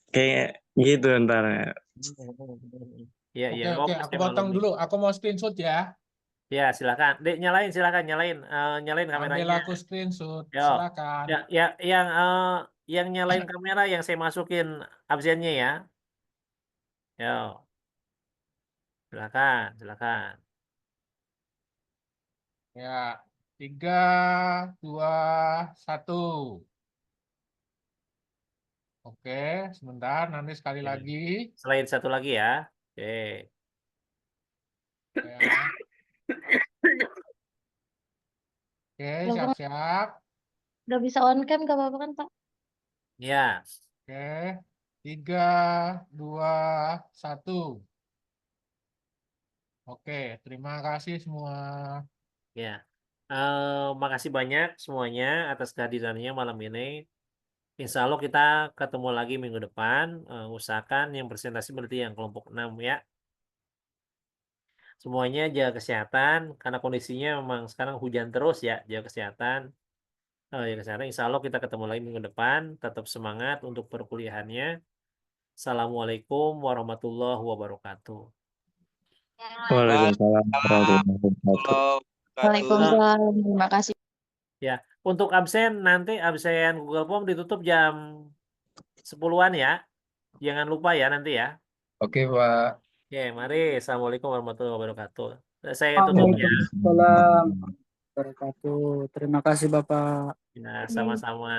kayak gitu ntar. Iya, iya, Oke, oh, oke, aku saya potong maklum nih. dulu. Aku mau screenshot ya. Ya, silakan. Dek, silakan nyalain, nyalain Ambil kameranya. aku screenshot. Yo, Silakan. ya, yang nyalain kamera yang saya masukin absennya ya. Yo, silakan. Ya, 3, 2, 1. Oke, sebentar. Nanti sekali Oke. lagi. Selain satu lagi ya. Oke. Ya. Oke, Bapak siap-siap. udah bisa on cam gak apa-apa kan Pak? Ya. Oke, 3, 2, 1. Oke, terima kasih semua. Ya. Makasih banyak semuanya atas kehadirannya malam ini. Insya Allah kita ketemu lagi minggu depan. Usahakan yang presentasi berarti yang kelompok 6 ya. Semuanya jaga kesehatan karena kondisinya memang sekarang hujan terus ya. Jaga kesehatan. Jaga kesehatan. Insya Allah kita ketemu lagi minggu depan. Tetap semangat untuk perkuliahannya. Assalamualaikum warahmatullahi wabarakatuh. Waalaikumsalam warahmatullahi wabarakatuh. Waalaikumsalam. Terima kasih. Ya, untuk absen nanti absen Google Form ditutup jam 10-an ya. Jangan lupa ya nanti ya. Oke, Pak. Oke, mari. Assalamualaikum warahmatullahi wabarakatuh. Saya tutup ya. Waalaikumsalam warahmatullahi wabarakatuh. Terima kasih Bapak. Ya, sama-sama.